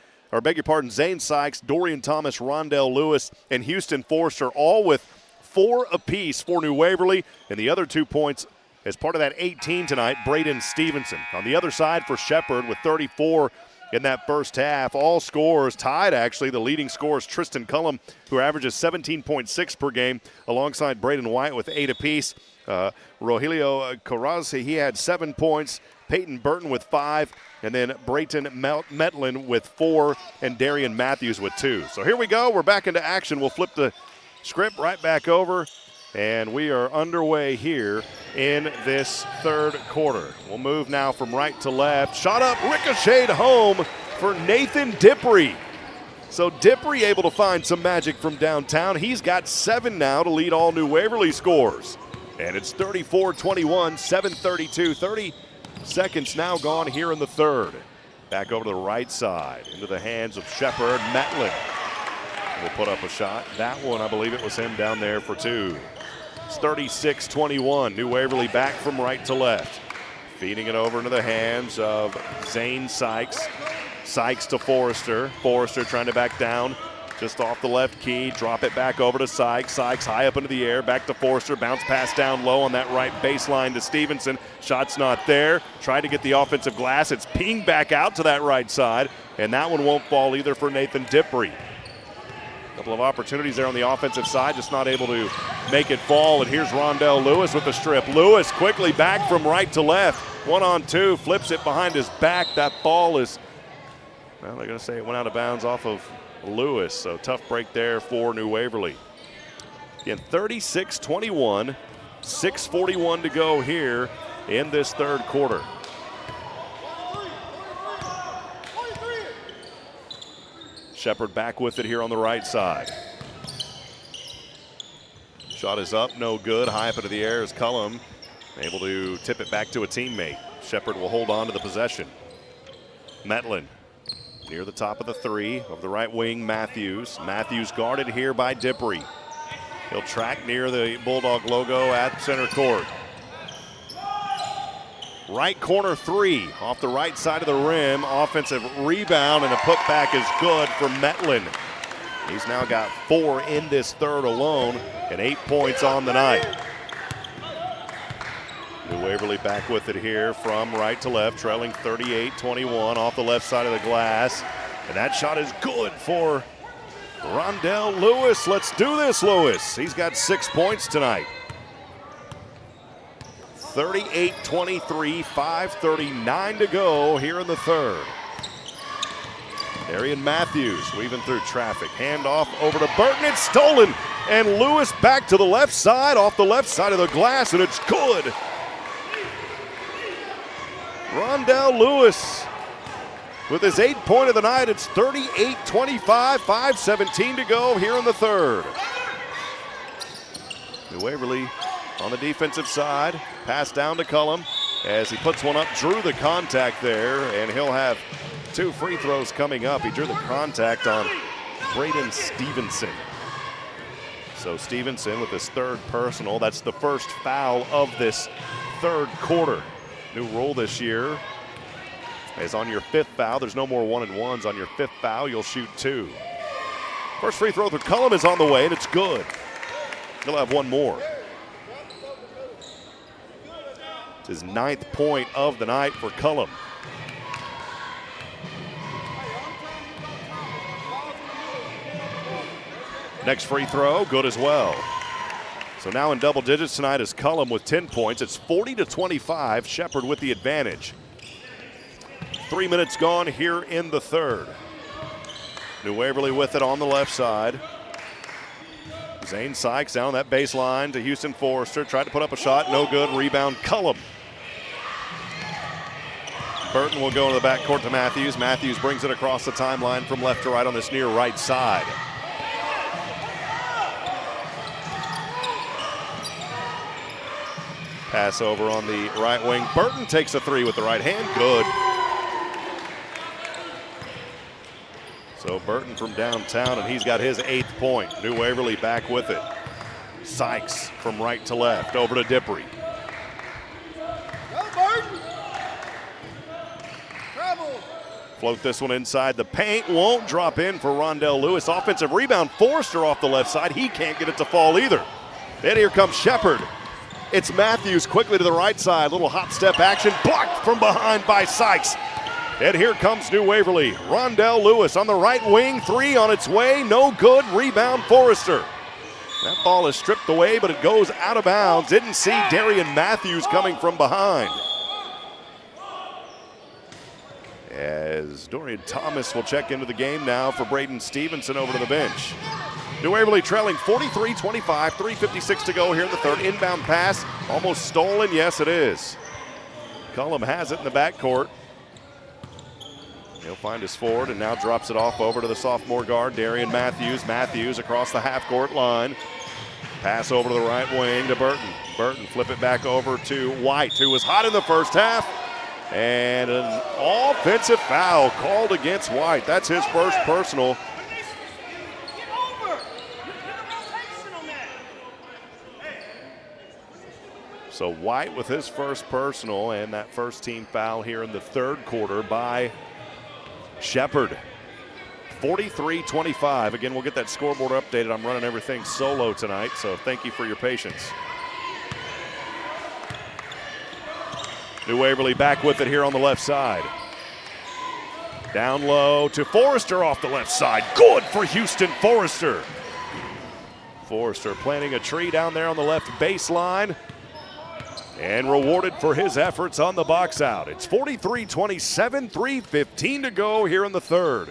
Zane Sykes, Dorian Thomas, Rondell Lewis, and Houston Forster, all with 4 apiece for New Waverly, and the other 2 points as part of that 18 tonight, Braden Stevenson. On the other side for Shepherd with 34 in that first half. All scores tied, actually. The leading scorer is Tristan Cullum, who averages 17.6 per game, alongside Braden White with 8 apiece. Rogelio Carraz, he had 7 points. Peyton Burton with 5, and then Brayton Metlin with 4, and Darian Matthews with 2. So here we go. We're back into action. We'll flip the script right back over, and we are underway here in this third quarter. We'll move now from right to left. Shot up, ricocheted home for Nathan Dippery. So Dippery able to find some magic from downtown. He's got 7 now to lead all New Waverly scores. And it's 34-21, 7:32, 30 seconds now gone here in the third. Back over to the right side, into the hands of Shepherd. Metlin will put up a shot. That one, I believe it was him down there for 2. It's 36-21. New Waverly back from right to left. Feeding it over into the hands of Zane Sykes. Sykes to Forrester. Forrester trying to back down just off the left key. Drop it back over to Sykes. Sykes high up into the air. Back to Forrester. Bounce pass down low on that right baseline to Stevenson. Shot's not there. Tried to get the offensive glass. It's pinged back out to that right side. And that one won't fall either for Nathan Dippery. Couple of opportunities there on the offensive side, just not able to make it fall. And here's Rondell Lewis with the strip. Lewis quickly back from right to left. 1-on-2, flips it behind his back. That ball is, well, they're going to say it went out of bounds off of Lewis. So tough break there for New Waverly. Again, 36-21, 6:41 to go here in this third quarter. Shepherd back with it here on the right side. Shot is up, no good. High up into the air is Cullum, able to tip it back to a teammate. Shepherd will hold on to the possession. Metlin near the top of the 3 of the right wing, Matthews. Matthews guarded here by Dippery. He'll track near the Bulldog logo at center court. Right corner 3 off the right side of the rim. Offensive rebound, and the putback is good for Metlin. He's now got 4 in this third alone and 8 points on the night. New Waverly back with it here from right to left, trailing 38-21 off the left side of the glass. And that shot is good for Rondell Lewis. Let's do this, Lewis. He's got 6 points tonight. 38-23, 5:39 to go here in the third. Darian Matthews weaving through traffic. Handoff over to Burton. It's stolen. And Lewis back to the left side, off the left side of the glass, and it's good. Rondell Lewis with his 8th point of the night. It's 38-25, 5:17 to go here in the third. New Waverly on the defensive side. Pass down to Cullum as he puts one up, drew the contact there, and he'll have 2 free throws coming up. He drew the contact on Braden Stevenson. So Stevenson with his 3rd personal. That's the first foul of this third quarter. New rule this year is on your 5th foul, there's no more 1-and-1s. On your 5th foul, you'll shoot 2. First free throw for Cullum is on the way, and it's good. He'll have 1 more. It's his 9th point of the night for Cullum. Next free throw, good as well. So now in double digits tonight is Cullum with 10 points. It's 40-25, Shepherd with the advantage. 3 minutes gone here in the third. New Waverly with it on the left side. Zane Sykes down that baseline to Houston Forrester. Tried to put up a shot, no good. Rebound, Cullum. Burton will go into the backcourt to Matthews. Matthews brings it across the timeline from left to right on this near right side. Pass over on the right wing. Burton takes a three with the right hand. Good. So Burton from downtown, and he's got his 8th point. New Waverly back with it. Sykes from right to left. Over to Dippre. Float this one inside the paint. Won't drop in for Rondell Lewis. Offensive rebound. Forrester off the left side. He can't get it to fall either. Then here comes Shepherd. It's Matthews quickly to the right side. Little hot step action. Blocked from behind by Sykes. And here comes New Waverly. Rondell Lewis on the right wing. 3 on its way. No good. Rebound Forrester. That ball is stripped away, but it goes out of bounds. Didn't see Darian Matthews coming from behind. As Dorian Thomas will check into the game now for Braden Stevenson over to the bench. New Waverly trailing 43-25, 3:56 to go here in the third. Inbound pass, almost stolen. Yes, it is. Cullum has it in the backcourt. He'll find his forward and now drops it off over to the sophomore guard, Darian Matthews. Matthews across the half-court line. Pass over to the right wing to Burton. Burton flip it back over to White, who was hot in the first half. And an offensive foul called against White. That's his first personal. So White with his first personal, and that first team foul here in the third quarter by Shepherd. 43-25. Again, we'll get that scoreboard updated. I'm running everything solo tonight, so thank you for your patience. New Waverly back with it here on the left side. Down low to Forrester off the left side. Good for Houston Forrester. Forrester planting a tree down there on the left baseline. And rewarded for his efforts on the box out. It's 43-27, 3:15 to go here in the third.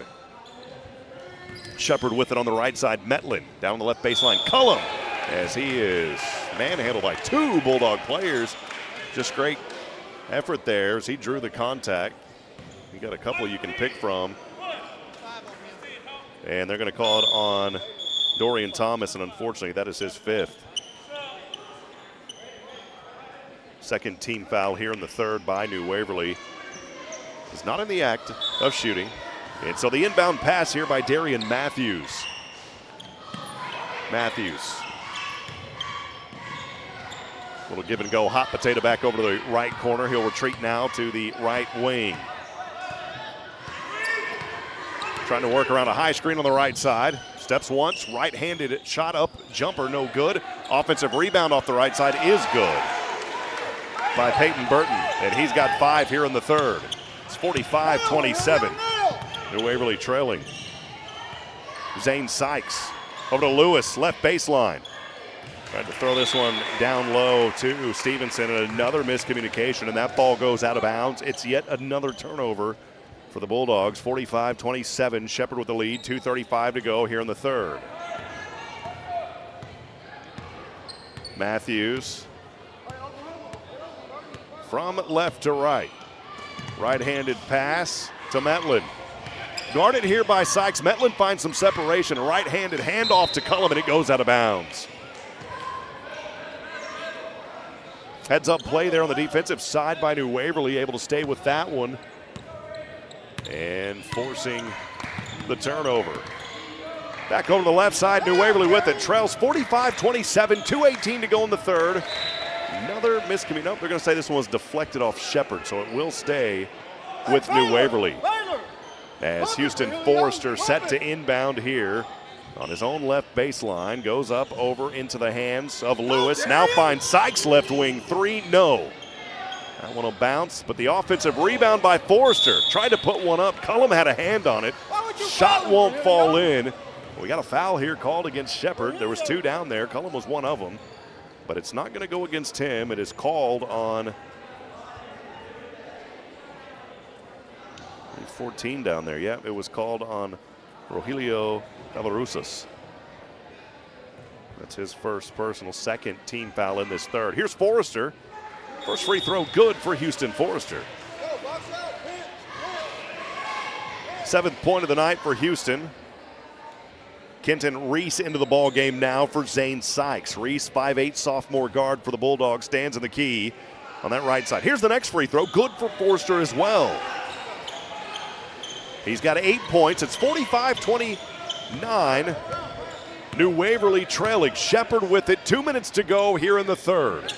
Shepherd with it on the right side. Metlin down the left baseline. Cullum, as he is manhandled by 2 Bulldog players. Just great effort there as he drew the contact. You got a couple you can pick from. And they're going to call it on Dorian Thomas, and unfortunately that is his 5th. Second team foul here in the third by New Waverly. Is not in the act of shooting. And so the inbound pass here by Darian Matthews. Matthews. Little give and go, hot potato back over to the right corner. He'll retreat now to the right wing. Trying to work around a high screen on the right side. Steps once, right-handed shot up, jumper no good. Offensive rebound off the right side is good by Peyton Burton, and he's got 5 here in the third. It's 45-27. New Waverly trailing. Zane Sykes over to Lewis, left baseline. Tried to throw this one down low to Stevenson, and another miscommunication, and that ball goes out of bounds. It's yet another turnover for the Bulldogs. 45-27, Shepherd with the lead, 2:35 to go here in the third. Matthews from left to right. Right-handed pass to Metlin. Guarded here by Sykes. Metlin finds some separation. Right-handed handoff to Cullum, and it goes out of bounds. Heads-up play there on the defensive side by New Waverly, able to stay with that one and forcing the turnover. Back over to the left side, New Waverly with it. Trails 45-27, 2:18 to go in the third. Another miscommunication. Nope, they're going to say this one was deflected off Shepherd, so it will stay with New Waverly. As Houston Forrester set to inbound here on his own left baseline, goes up over into the hands of Lewis. Now finds Sykes left wing 3, no. That one will bounce, but the offensive rebound by Forrester. Tried to put one up. Cullum had a hand on it. Shot won't fall in. We got a foul here called against Shepherd. There was 2 down there. Cullum was one of them. But it's not going to go against him. It is called on 14 down there. Yeah, it was called on Rogelio Cavarusas. That's his first personal, second team foul in this third. Here's Forrester. First free throw good for Houston Forrester. 7th point of the night for Houston. Kenton Reese into the ball game now for Zane Sykes. Reese, 5'8", sophomore guard for the Bulldogs, stands in the key on that right side. Here's the next free throw. Good for Forster as well. He's got 8 points. It's 45-29. New Waverly trailing. Shepherd with it. 2 minutes to go here in the third.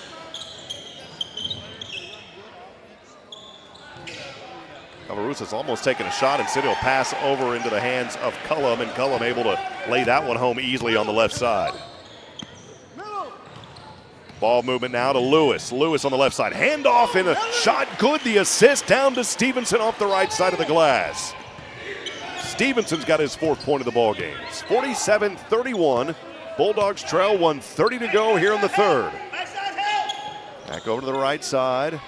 Cavarusa's almost taking a shot. Instead, he'll pass over into the hands of Cullum, and Cullum able to lay that one home easily on the left side. Ball movement now to Lewis. Lewis on the left side. Handoff and a shot good. The assist down to Stevenson off the right side of the glass. Stevenson's got his 4th point of the ball game. It's 47-31. Bulldogs trail, 1:30 to go here in the third. Back over to the right side.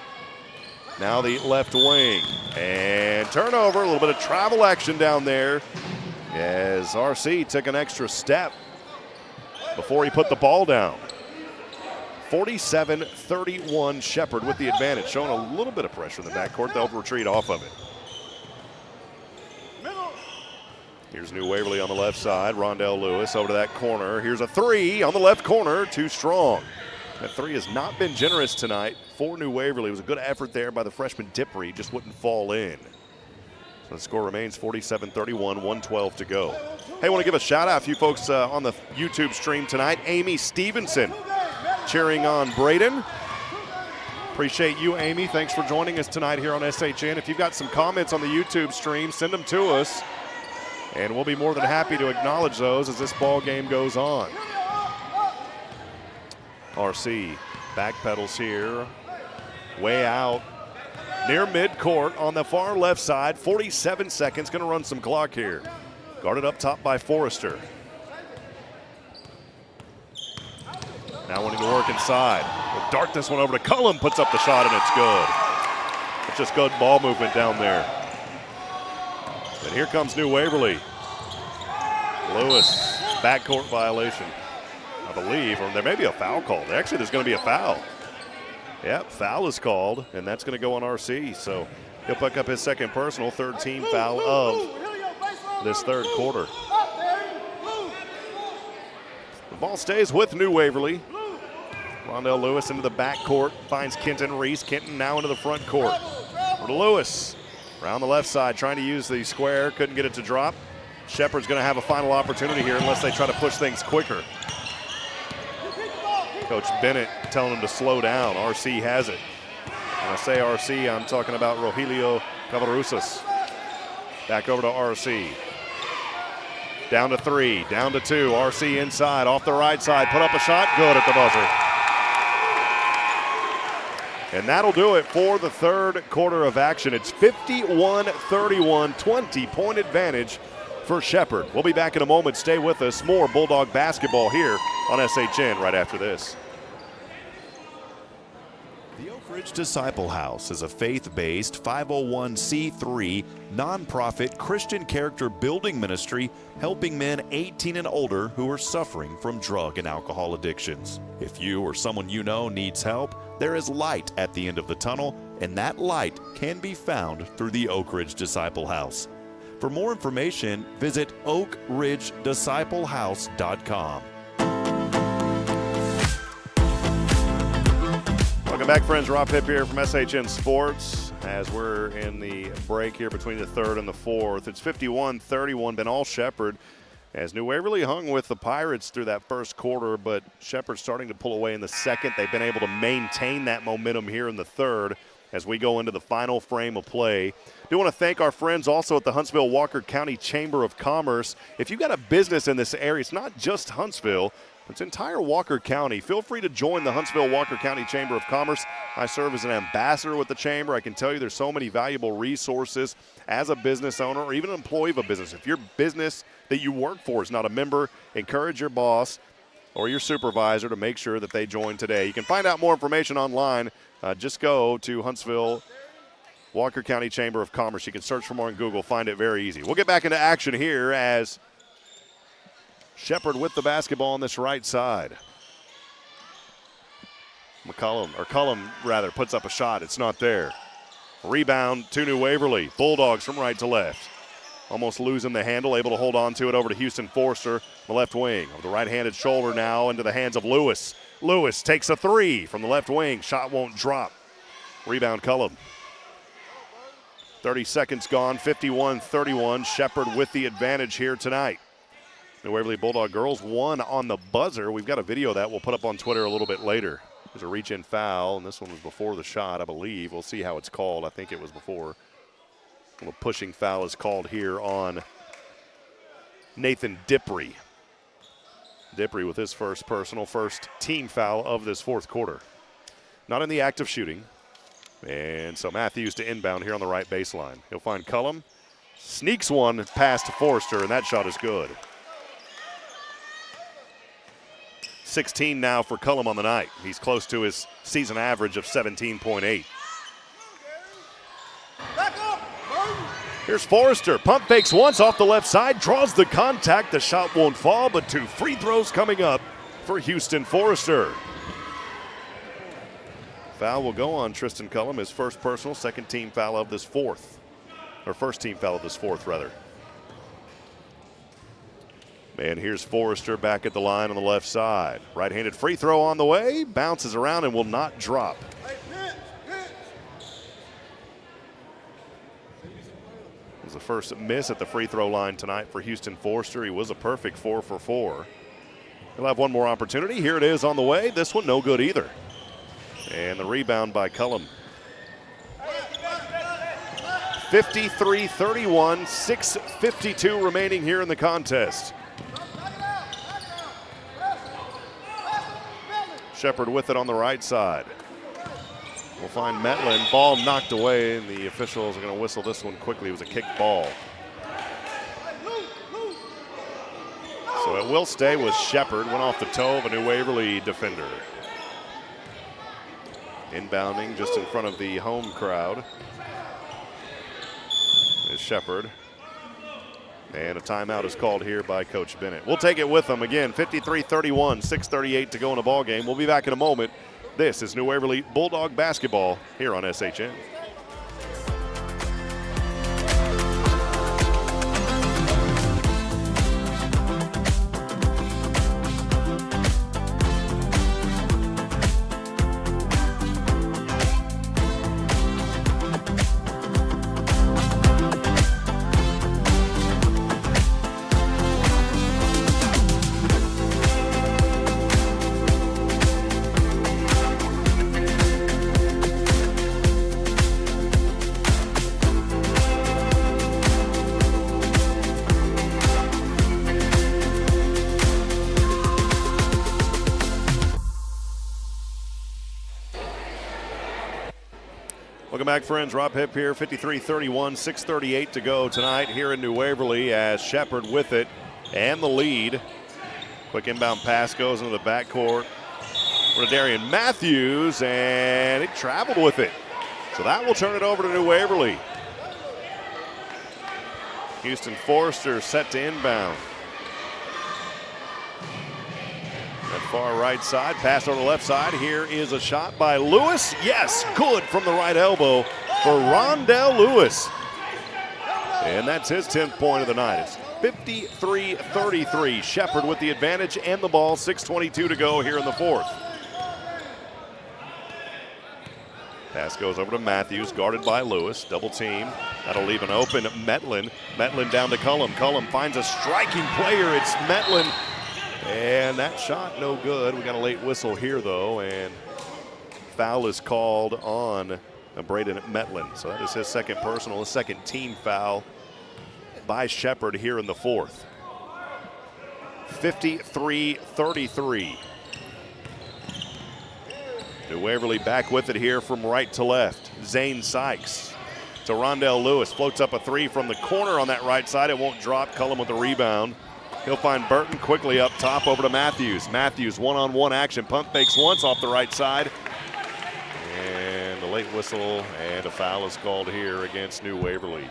Now the left wing. And turnover, a little bit of travel action down there as RC took an extra step before he put the ball down. 47-31, Shepherd with the advantage, showing a little bit of pressure in the backcourt. They'll retreat off of it. Here's New Waverly on the left side. Rondell Lewis over to that corner. Here's a three on the left corner, too strong. That three has not been generous tonight for New Waverly. It was a good effort there by the freshman Dippery, just wouldn't fall in. So the score remains 47-31, 1:12 to go. Hey, I want to give a shout out to you folks on the YouTube stream tonight. Amy Stevenson cheering on Braden. Appreciate you, Amy. Thanks for joining us tonight here on SHN. If you've got some comments on the YouTube stream, send them to us, and we'll be more than happy to acknowledge those as this ball game goes on. RC backpedals here, way out near midcourt on the far left side. 47 seconds, going to run some clock here. Guarded up top by Forrester. Now wanting to work inside. We'll dart this one over to Cullum, puts up the shot, and it's good. It's just good ball movement down there. And here comes New Waverly. Lewis, backcourt violation, I believe, or there may be a foul called. Actually, there's going to be a foul. Yep, foul is called, and that's going to go on RC. So he'll pick up his second personal, third team foul of this third quarter. The ball stays with New Waverly. Rondell Lewis into the backcourt, finds Kenton Reese. Kenton now into the front court. Over to Lewis, around the left side, trying to use the square, couldn't get it to drop. Shepherd's going to have a final opportunity here unless they try to push things quicker. Coach Bennett telling him to slow down. RC has it. When I say RC, I'm talking about Rogelio Cavarusas. Back over to RC. Down to three, down to two. RC inside, off the right side. Put up a shot, good at the buzzer. And that'll do it for the third quarter of action. It's 51-31, 20-point advantage for Shepherd. We'll be back in a moment. Stay with us. More Bulldog basketball here on SHN right after this. The Oak Ridge Disciple House is a faith-based 501c3 nonprofit Christian character building ministry helping men 18 and older who are suffering from drug and alcohol addictions. If you or someone you know needs help, there is light at the end of the tunnel, and that light can be found through the Oak Ridge Disciple House. For more information, visit oakridgedisciplehouse.com. Welcome back, friends. Rob Hipp here from SHN Sports as we're in the break here between the third and the fourth. It's 51-31, been all Shepherd as New Waverly hung with the Pirates through that first quarter, but Shepherd's starting to pull away in the second. They've been able to maintain that momentum here in the third as we go into the final frame of play. Do want to thank our friends also at the Huntsville-Walker County Chamber of Commerce. If you've got a business in this area, it's not just Huntsville, it's entire Walker County. Feel free to join the Huntsville-Walker County Chamber of Commerce. I serve as an ambassador with the Chamber. I can tell you there's so many valuable resources as a business owner or even an employee of a business. If your business that you work for is not a member, encourage your boss or your supervisor to make sure that they join today. You can find out more information online. Just go to Huntsville-Walker County Chamber of Commerce. You can search for more on Google, find it very easy. We'll get back into action here as Shepherd with the basketball on this right side. Cullum puts up a shot. It's not there. Rebound to New Waverly. Bulldogs from right to left. almost losing the handle, able to hold on to it over to Houston Forster, the left wing. Over the right-handed shoulder now into the hands of Lewis. Lewis takes a three from the left wing. Shot won't drop. Rebound Cullum. 30 seconds gone, 51-31. Shepherd with the advantage here tonight. The Waverly Bulldog girls won on the buzzer. We've got a video of that we'll put up on Twitter a little bit later. There's a reach-in foul, and this one was before the shot, I believe. We'll see how it's called. I think it was before. A little pushing foul is called here on Nathan Diprey. Diprey with his first personal, first team foul of this fourth quarter. Not in the act of shooting. And so Matthews to inbound here on the right baseline. He'll find Cullum. Sneaks one past Forster, and that shot is good. 16 now for Cullum on the night. He's close to his season average of 17.8. Here's Forrester. Pump fakes once off the left side, draws the contact. The shot won't fall, but 2 free throws coming up for Houston Forrester. Foul will go on Tristan Cullum, his first personal, second team foul of this fourth. Or first team foul of this fourth, rather. And here's Forrester back at the line on the left side. Right-handed free throw on the way, bounces around and will not drop. It was the first miss at the free throw line tonight for Houston Forrester. He was a perfect 4 for 4. He'll have one more opportunity. Here it is on the way. This one no good either. And the rebound by Cullum. 53-31, 6:52 remaining here in the contest. Shepherd with it on the right side. We'll find Metlin. Ball knocked away, and the officials are going to whistle this one quickly. It was a kicked ball. So it will stay with Shepherd. Went off the toe of a New Waverly defender. Inbounding just in front of the home crowd is Shepherd. And a timeout is called here by Coach Bennett. We'll take it with them again. 53-31, 6:38 to go in the ball game. We'll be back in a moment. This is New Waverly Bulldog basketball here on SHN. Welcome back, friends. Rob Hipp here, 53-31, 6:38 to go tonight here in New Waverly as Shepherd with it and the lead. Quick inbound pass goes into the backcourt for Darian Matthews, and it traveled with it. So that will turn it over to New Waverly. Houston Forrester set to inbound. That far right side, pass over the left side. Here is a shot by Lewis. Yes, good from the right elbow for Rondell Lewis. And that's his 10th point of the night. It's 53-33. Shepherd with the advantage and the ball. 6:22 to go here in the fourth. Pass goes over to Matthews, guarded by Lewis. Double team. That'll leave an open Metlin. Metlin down to Cullum. Cullum finds a striking player. It's Metlin. And that shot no good. We got a late whistle here, though, and foul is called on Braden Metlin. So that is his second personal, his second team foul by Shepherd here in the fourth. 53-33. New Waverly back with it here from right to left. Zane Sykes to Rondell Lewis. Floats up a three from the corner on that right side. It won't drop. Cullum with the rebound. He'll find Burton quickly up top over to Matthews. Matthews one-on-one action. Pump fakes once off the right side. And a late whistle and a foul is called here against New Waverly.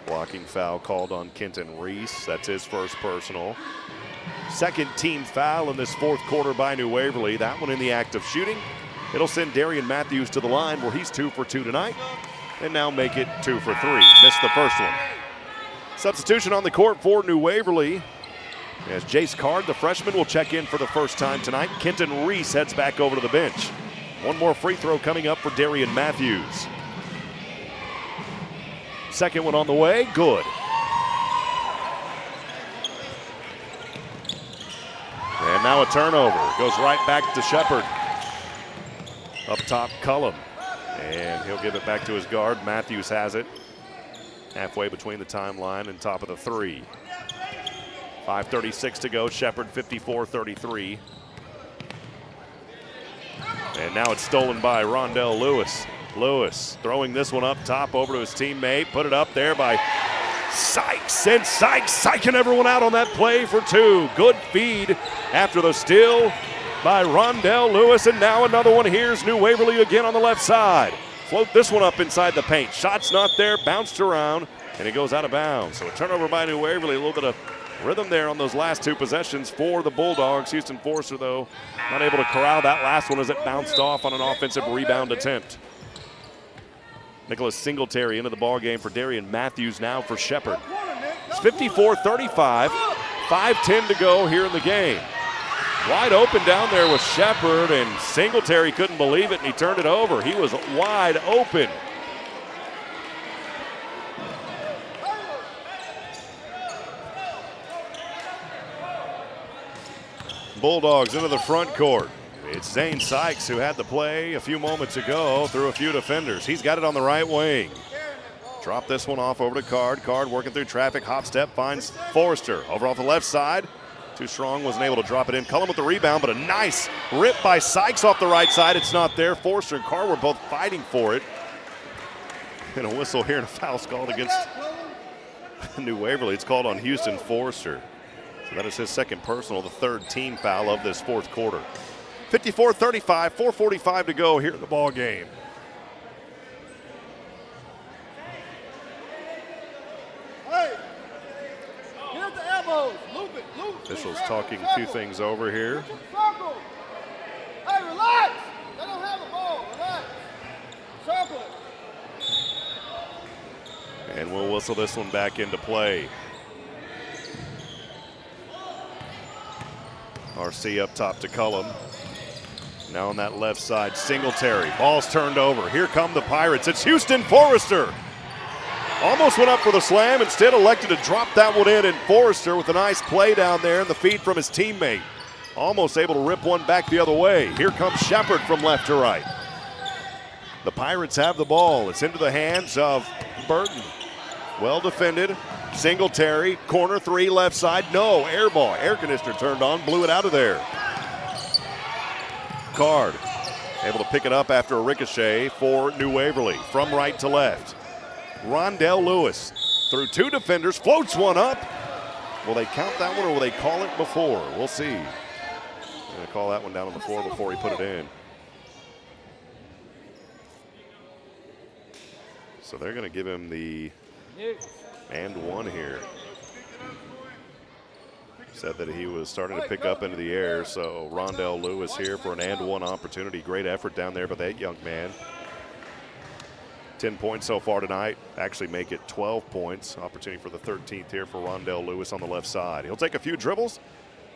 Blocking foul called on Kenton Reese. That's his first personal. Second team foul in this fourth quarter by New Waverly. That one in the act of shooting. It'll send Darian Matthews to the line where he's 2 for 2 tonight. and now make it 2 for 3. Missed the first one. Substitution on the court for New Waverly, as Jace Card, the freshman, will check in for the first time tonight. Kenton Reese heads back over to the bench. One more free throw coming up for Darian Matthews. Second one on the way, good. And now a turnover. Goes right back to Shepard. Up top, Cullum. And he'll give it back to his guard. Matthews has it. Halfway between the timeline and top of the three. 5:36 to go. Shepard 54-33. And now it's stolen by Rondell Lewis. Lewis throwing this one up top over to his teammate. Put it up there by Sykes. And Sykes psyching everyone out on that play for two. Good feed after the steal by Rondell Lewis. And now another one. Here's New Waverly again on the left side. Float this one up inside the paint. Shot's not there. Bounced around. And it goes out of bounds. So a turnover by New Waverly. A little bit of rhythm there on those last two possessions for the Bulldogs. Houston Forster, though, not able to corral that last one as it bounced off on an offensive rebound attempt. Nicholas Singletary into the ball game for Darian Matthews now for Shepard. It's 54-35, 5:10 to go here in the game. Wide open down there with Shepard, and Singletary couldn't believe it, and he turned it over. He was wide open. Bulldogs into the front court. It's Zane Sykes who had the play a few moments ago through a few defenders. He's got it on the right wing. Drop this one off over to Card. Card working through traffic, hop step, finds Forrester. Over off the left side. Too strong, wasn't able to drop it in. Cullum with the rebound, but a nice rip by Sykes off the right side. It's not there. Forrester and Card were both fighting for it. And a whistle here and a foul's called against New Waverly. It's called on Houston Forrester. So that is his second personal, the third team foul of this fourth quarter. 54-35, 4:45 to go here in the ball game. Hey, get the elbows, loop it, loop it. Officials talking a few things over here. Circle. Hey, relax. They don't have a ball. Relax. Circle it. And we'll whistle this one back into play. RC up top to Cullum. Now on that left side, Singletary. Ball's turned over. Here come the Pirates. It's Houston Forrester. Almost went up for the slam. Instead elected to drop that one in. And Forrester with a nice play down there and the feed from his teammate. Almost able to rip one back the other way. Here comes Shepard from left to right. The Pirates have the ball. It's into the hands of Burton. Well defended. Singletary, corner three, left side. No, air ball. Air conditioner turned on, blew it out of there. Card able to pick it up after a ricochet for New Waverly from right to left. Rondell Lewis through two defenders, floats one up. Will they count that one or will they call it before? We'll see. They're going to call that one down on the floor before he put it in. So they're going to give him the and one here. Said that he was starting to pick up into the air, so Rondell Lewis here for an and one opportunity. Great effort down there by that young man. 10 points so far tonight. Actually make it 12 points. Opportunity for the 13th here for Rondell Lewis on the left side. He'll take a few dribbles.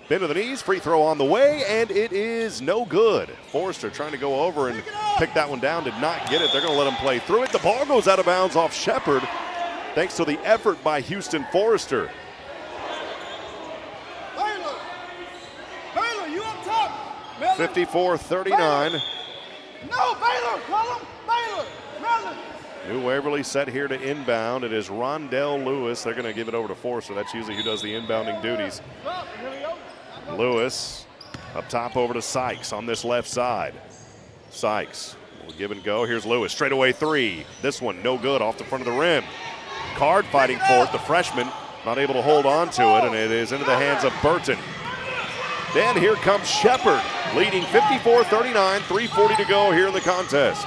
Bend to the knees, free throw on the way, and it is no good. Forrester trying to go over and pick that one down, did not get it. They're going to let him play through it. The ball goes out of bounds off Shepard, thanks to the effort by Houston Forrester. Baylor, you up top. 54-39. No, Baylor, call him. Baylor, Mellon. New Waverly set here to inbound. It is Rondell Lewis. They're going to give it over to Forrester. That's usually who does the inbounding duties. Lewis up top over to Sykes on this left side. Sykes will give and go. Here's Lewis, straightaway three. This one no good off the front of the rim. Card fighting for it. The freshman not able to hold on to it, and it is into the hands of Burton. Then here comes Shepard, leading 54-39, 3:40 to go here in the contest.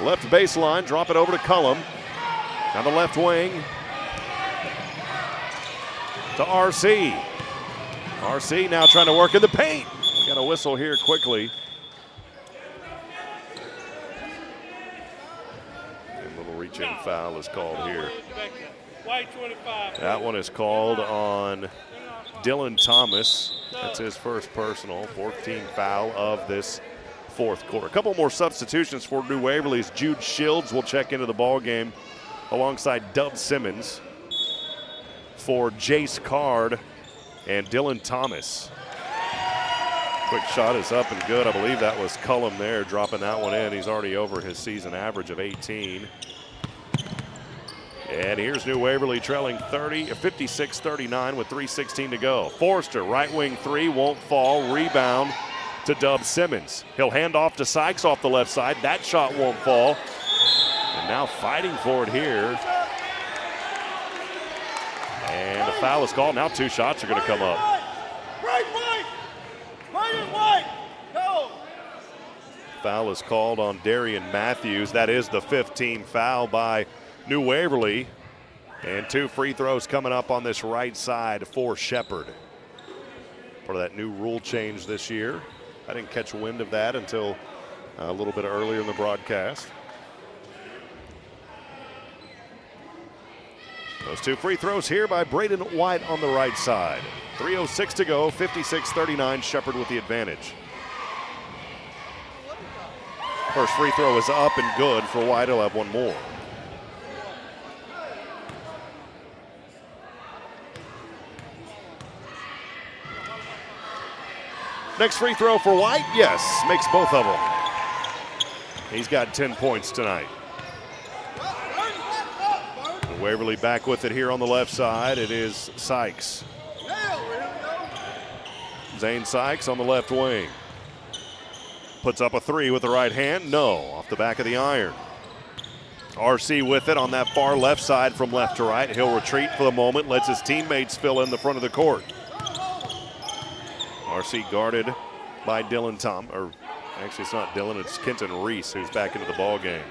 Left baseline, drop it over to Cullum. Down the left wing to RC. RC now trying to work in the paint. We got a whistle here quickly. And reach-in foul is called here. White 25. That one is called on Dylan Thomas. That's his first personal, 14th foul of this fourth quarter. A couple more substitutions for New Waverly's. Jude Shields will check into the ball game alongside Dub Simmons for Jace Card and Dylan Thomas. Quick shot is up and good. I believe that was Cullum there dropping that one in. He's already over his season average of 18. And here's New Waverly trailing 56-39 with 3:16 to go. Forrester, right wing three, won't fall. Rebound to Dub Simmons. He'll hand off to Sykes off the left side. That shot won't fall. And now fighting for it here. And a foul is called. Now 2 shots are going to come up. Foul is called on Darian Matthews. That is the 15th foul by New Waverly. And 2 free throws coming up on this right side for Shepherd. Part of that new rule change this year. I didn't catch wind of that until a little bit earlier in the broadcast. Those 2 free throws here by Braden White on the right side. 3:06 to go, 56-39, Shepherd with the advantage. First free throw is up and good for White. He'll have one more. Next free throw for White, yes, makes both of them. He's got 10 points tonight. Waverly back with it here on the left side. It is Sykes. Zane Sykes on the left wing. Puts up a 3 with the right hand. No, off the back of the iron. RC with it on that far left side from left to right. He'll retreat for the moment, lets his teammates fill in the front of the court. RC guarded by Dylan Tom, or actually it's not Dylan, it's Kenton Reese who's back into the ball game.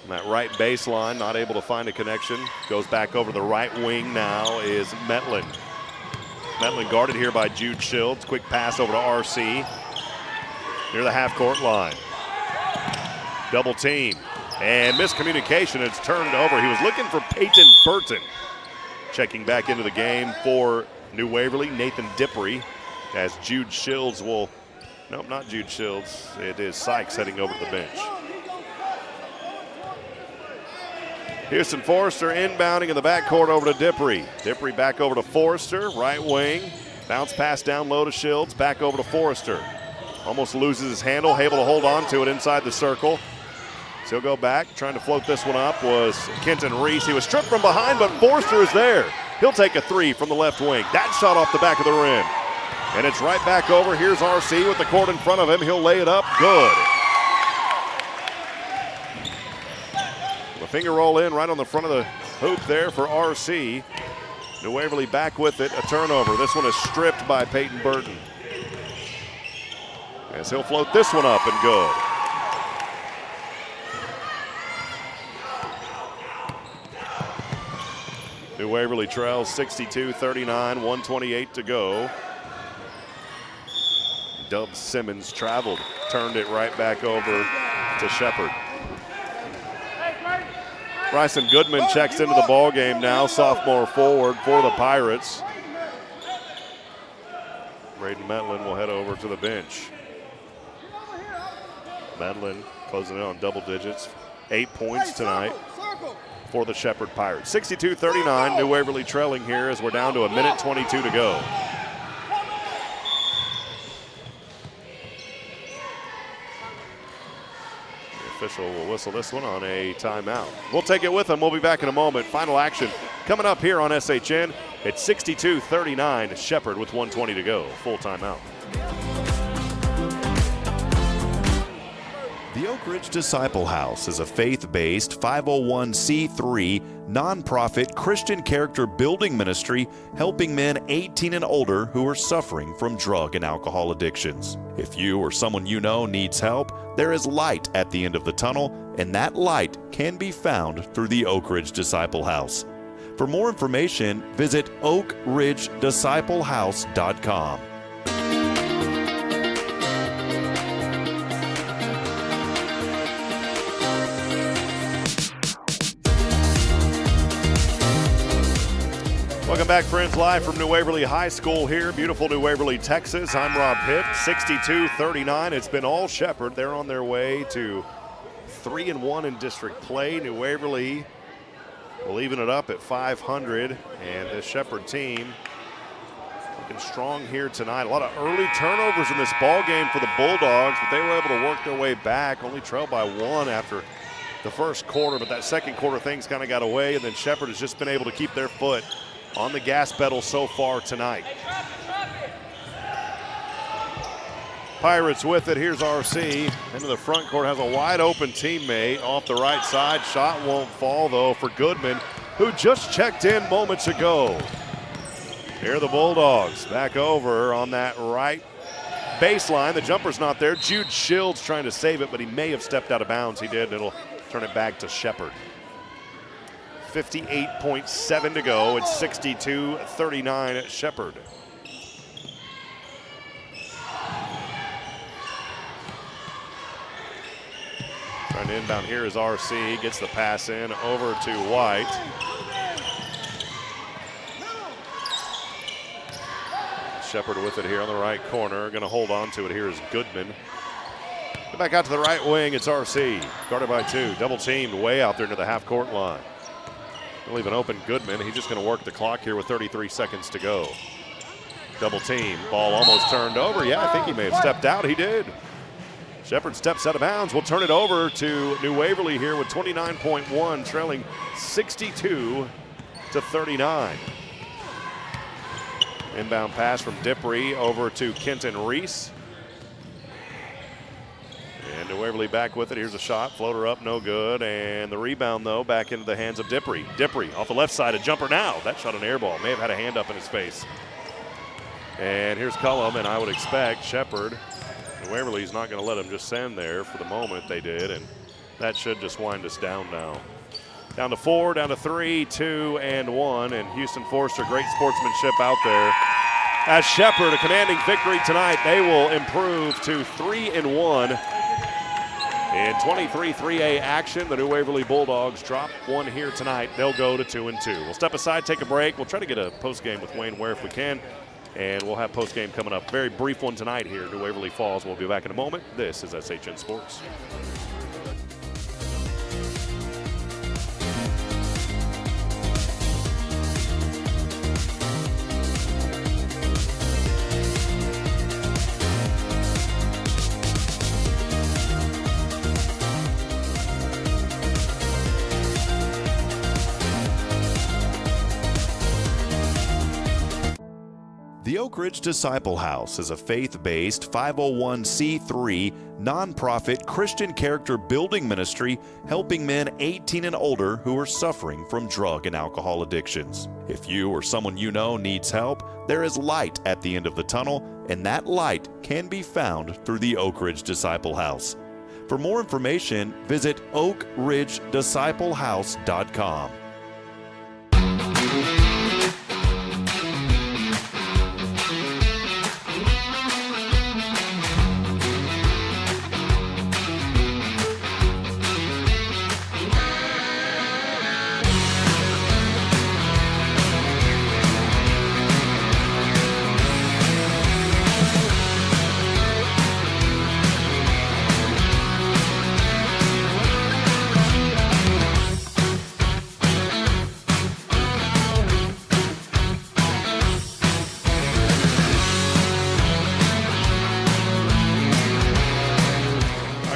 That right baseline, not able to find a connection. Goes back over the right wing now is Metlin. Metlin guarded here by Jude Shields. Quick pass over to RC near the half-court line. Double team. And miscommunication, it's turned over. He was looking for Peyton Burton. Checking back into the game for New Waverly, Nathan Dippery, as Jude Shields will, nope, not Jude Shields. It is Sykes heading over to the bench. Houston Forrester inbounding in the backcourt over to Dippery. Dippery back over to Forrester, right wing. Bounce pass down low to Shields, back over to Forrester. Almost loses his handle, able to hold on to it inside the circle. So he'll go back, trying to float this one up was Kenton Reese. He was stripped from behind, but Forrester is there. He'll take a 3 from the left wing. That shot off the back of the rim. And it's right back over. Here's RC with the court in front of him. He'll lay it up, good. Finger roll in right on the front of the hoop there for RC. New Waverly back with it, a turnover. This one is stripped by Peyton Burton. As he'll float this one up and good. New Waverly trails 62-39, 1:28 to go. Dub Simmons traveled, turned it right back over to Shepherd. Bryson Goodman checks into the ball game now, sophomore forward for the Pirates. Braden Metlin will head over to the bench. Metlin closing in on double digits, 8 points tonight for the Shepherd Pirates. 62-39, New Waverly trailing here as we're down to 1:22 to go. Official will whistle this one on a timeout. We'll take it with him. We'll be back in a moment. Final action coming up here on SHN. It's 62-39. Shepherd with 1:20 to go. Full timeout. The Oak Ridge Disciple House is a faith-based 501c3 nonprofit Christian character building ministry helping men 18 and older who are suffering from drug and alcohol addictions. If you or someone you know needs help, there is light at the end of the tunnel, and that light can be found through the Oak Ridge Disciple House. For more information, visit oakridgedisciplehouse.com. Welcome back, friends, live from New Waverly High School here, beautiful New Waverly, Texas. I'm Rob Hipp, 62-39. It's been all Shepherd. They're on their way to 3-1 in district play. New Waverly will even it up at 500, and this Shepherd team looking strong here tonight. A lot of early turnovers in this ball game for the Bulldogs, but they were able to work their way back, only trailed by 1 after the first quarter, but that second quarter things kind of got away, and then Shepherd has just been able to keep their foot on the gas pedal so far tonight. Pirates with it. Here's RC into the front court, has a wide open teammate off the right side. Shot won't fall though for Goodman, who just checked in moments ago. Here are the Bulldogs back over on that right baseline. The jumper's not there. Jude Shields trying to save it, but he may have stepped out of bounds. He did. It'll turn it back to Shepherd. 58.7 to go. It's 62-39 at Shepherd. Trying to inbound here is RC. Gets the pass in over to White. Shepherd with it here on the right corner. Going to hold on to it here is Goodman. Back out to the right wing. It's RC. Guarded by 2. Double teamed way out there into the half court line. They'll leave an open Goodman. He's just going to work the clock here with 33 seconds to go. Double team. Ball almost turned over. Yeah, I think he may have stepped out. He did. Shepherd steps out of bounds. We'll turn it over to New Waverly here with 29.1, trailing 62-39. Inbound pass from Dipree over to Kenton Reese. And New Waverly back with it. Here's a shot. Floater up, no good. And the rebound, though, back into the hands of Dipree. Dipree off the left side, a jumper now. That shot an air ball. May have had a hand up in his face. And here's Cullum, and I would expect Shepherd. New Waverly's not going to let him just stand there for the moment. They did, and that should just wind us down now. Down to 4, down to 3, 2, and 1. And Houston Forster, great sportsmanship out there. As Shepherd, a commanding victory tonight, they will improve to 3-1. In 23-3A action, the New Waverly Bulldogs drop 1 here tonight. They'll go to 2-2. We'll step aside, take a break. We'll try to get a postgame with Wayne Ware if we can. And we'll have postgame coming up. Very brief one tonight here. New Waverly Falls. We'll be back in a moment. This is SHN Sports. The Oak Ridge Disciple House is a faith-based 501c3 nonprofit Christian character building ministry helping men 18 and older who are suffering from drug and alcohol addictions. If you or someone you know needs help, there is light at the end of the tunnel, and that light can be found through the Oak Ridge Disciple House. For more information, visit oakridgedisciplehouse.com.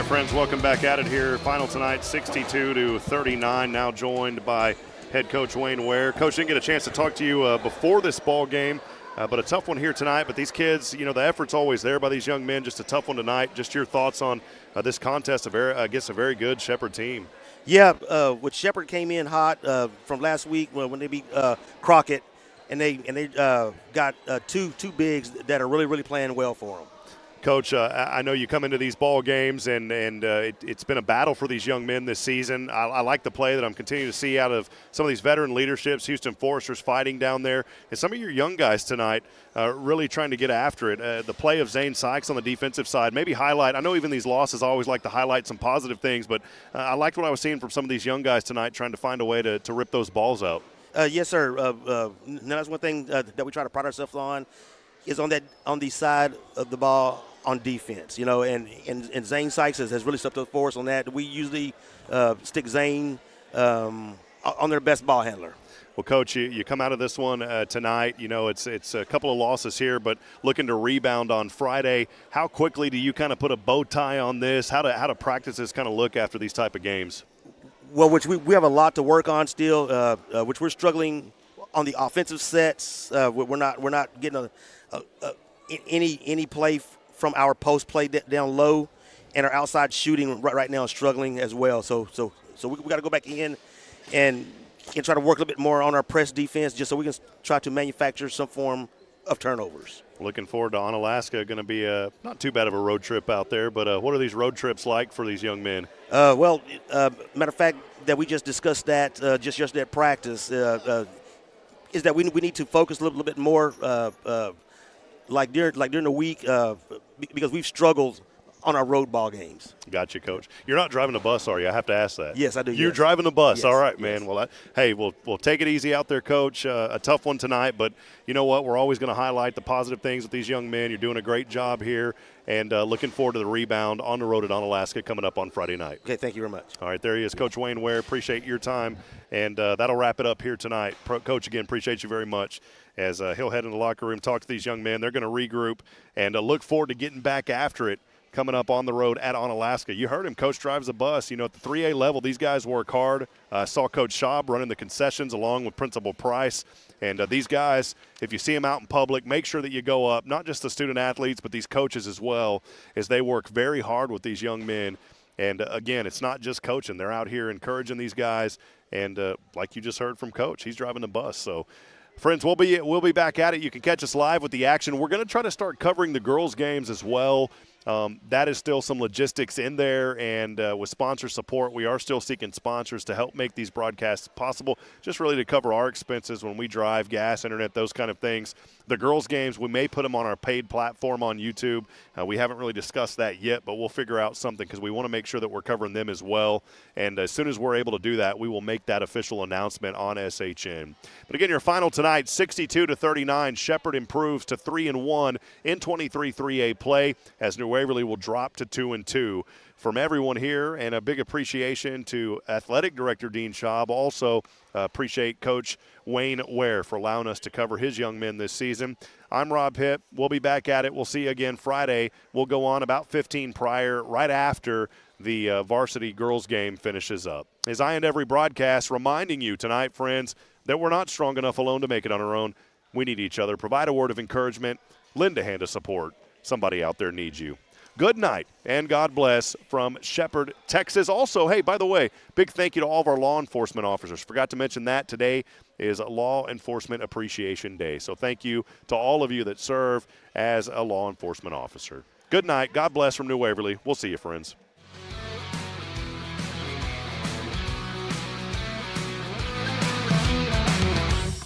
Friends, welcome back at it here. Final tonight, 62-39. Now joined by head coach Wayne Ware. Coach, didn't get a chance to talk to you before this ball game, but a tough one here tonight. But these kids, you know, the effort's always there by these young men. Just a tough one tonight. Just your thoughts on this contest against a very good Shepherd team. Yeah, with Shepherd came in hot from last week when they beat Crockett, and they got two bigs that are really playing well for them. Coach, I know you come into these ball games, and it's been a battle for these young men this season. I like the play that I'm continuing to see out of some of these veteran leaderships. Houston Foresters fighting down there, and some of your young guys tonight really trying to get after it. The play of Zane Sykes on the defensive side, maybe highlight. I know even these losses I always like to highlight some positive things, but I liked what I was seeing from some of these young guys tonight trying to find a way to rip those balls out. Yes, sir. That's one thing that we try to pride ourselves on is on the side of the ball on defense. And Zane Sykes has really stepped up for us on that. We usually stick Zane on their best ball handler. Well, Coach, you come out of this one tonight. It's a couple of losses here, but looking to rebound on Friday. How quickly do you kind of put a bow tie on this? How do practices kind of look after these type of games? Well, which we have a lot to work on still, which we're struggling on the offensive sets. We're not getting any play from our post play down low, and our outside shooting right now is struggling as well. So we got to go back in and try to work a little bit more on our press defense, just so we can try to manufacture some form of turnovers. Looking forward to Onalaska. Going to be not too bad of a road trip out there, but what are these road trips like for these young men? Matter of fact, that we just discussed that just yesterday at practice, is that we need to focus a little bit more like during the week because we've struggled on our road ball games. Gotcha, Coach. You're not driving a bus, are you? I have to ask that. Yes, I do. You're driving the bus. Yes, all right, man. Yes. Well, we'll take it easy out there, Coach. A tough one tonight, but you know what? We're always going to highlight the positive things with these young men. You're doing a great job here, and looking forward to the rebound on the road at Onalaska coming up on Friday night. Okay, thank you very much. All right, there he is, Coach Wayne Ware. Appreciate your time, and that'll wrap it up here tonight. Coach, again, appreciate you very much. As he'll head in the locker room, talk to these young men. They're going to regroup and look forward to getting back after it coming up on the road at Onalaska. You heard him. Coach drives a bus. At the 3A level, these guys work hard. Saw Coach Schaub running the concessions along with Principal Price. And these guys, if you see them out in public, make sure that you go up, not just the student athletes, but these coaches as well, as they work very hard with these young men. And, again, it's not just coaching. They're out here encouraging these guys. And like you just heard from Coach, he's driving the bus. So, friends, we'll be back at it. You can catch us live with the action. We're going to try to start covering the girls' games as well. That is still some logistics in there, and with sponsor support, we are still seeking sponsors to help make these broadcasts possible, just really to cover our expenses when we drive, gas, internet, those kind of things. The girls' games, we may put them on our paid platform on YouTube. We haven't really discussed that yet, but we'll figure out something because we want to make sure that we're covering them as well. And as soon as we're able to do that, we will make that official announcement on SHN. But again, your final tonight, 62-39. Shepherd improves to 3-1 in 23 3A play as New Waverly will drop to 2-2. From everyone here, and a big appreciation to Athletic Director Dean Schaub. Also appreciate Coach Wayne Ware for allowing us to cover his young men this season. I'm Rob Hipp. We'll be back at it. We'll see you again Friday. We'll go on about 15 prior, right after the varsity girls game finishes up. As I end every broadcast, reminding you tonight, friends, that we're not strong enough alone to make it on our own. We need each other. Provide a word of encouragement. Lend a hand of support. Somebody out there needs you. Good night, and God bless from Shepherd, Texas. Also, hey, by the way, big thank you to all of our law enforcement officers. Forgot to mention that today is Law Enforcement Appreciation Day. So thank you to all of you that serve as a law enforcement officer. Good night. God bless from New Waverly. We'll see you, friends.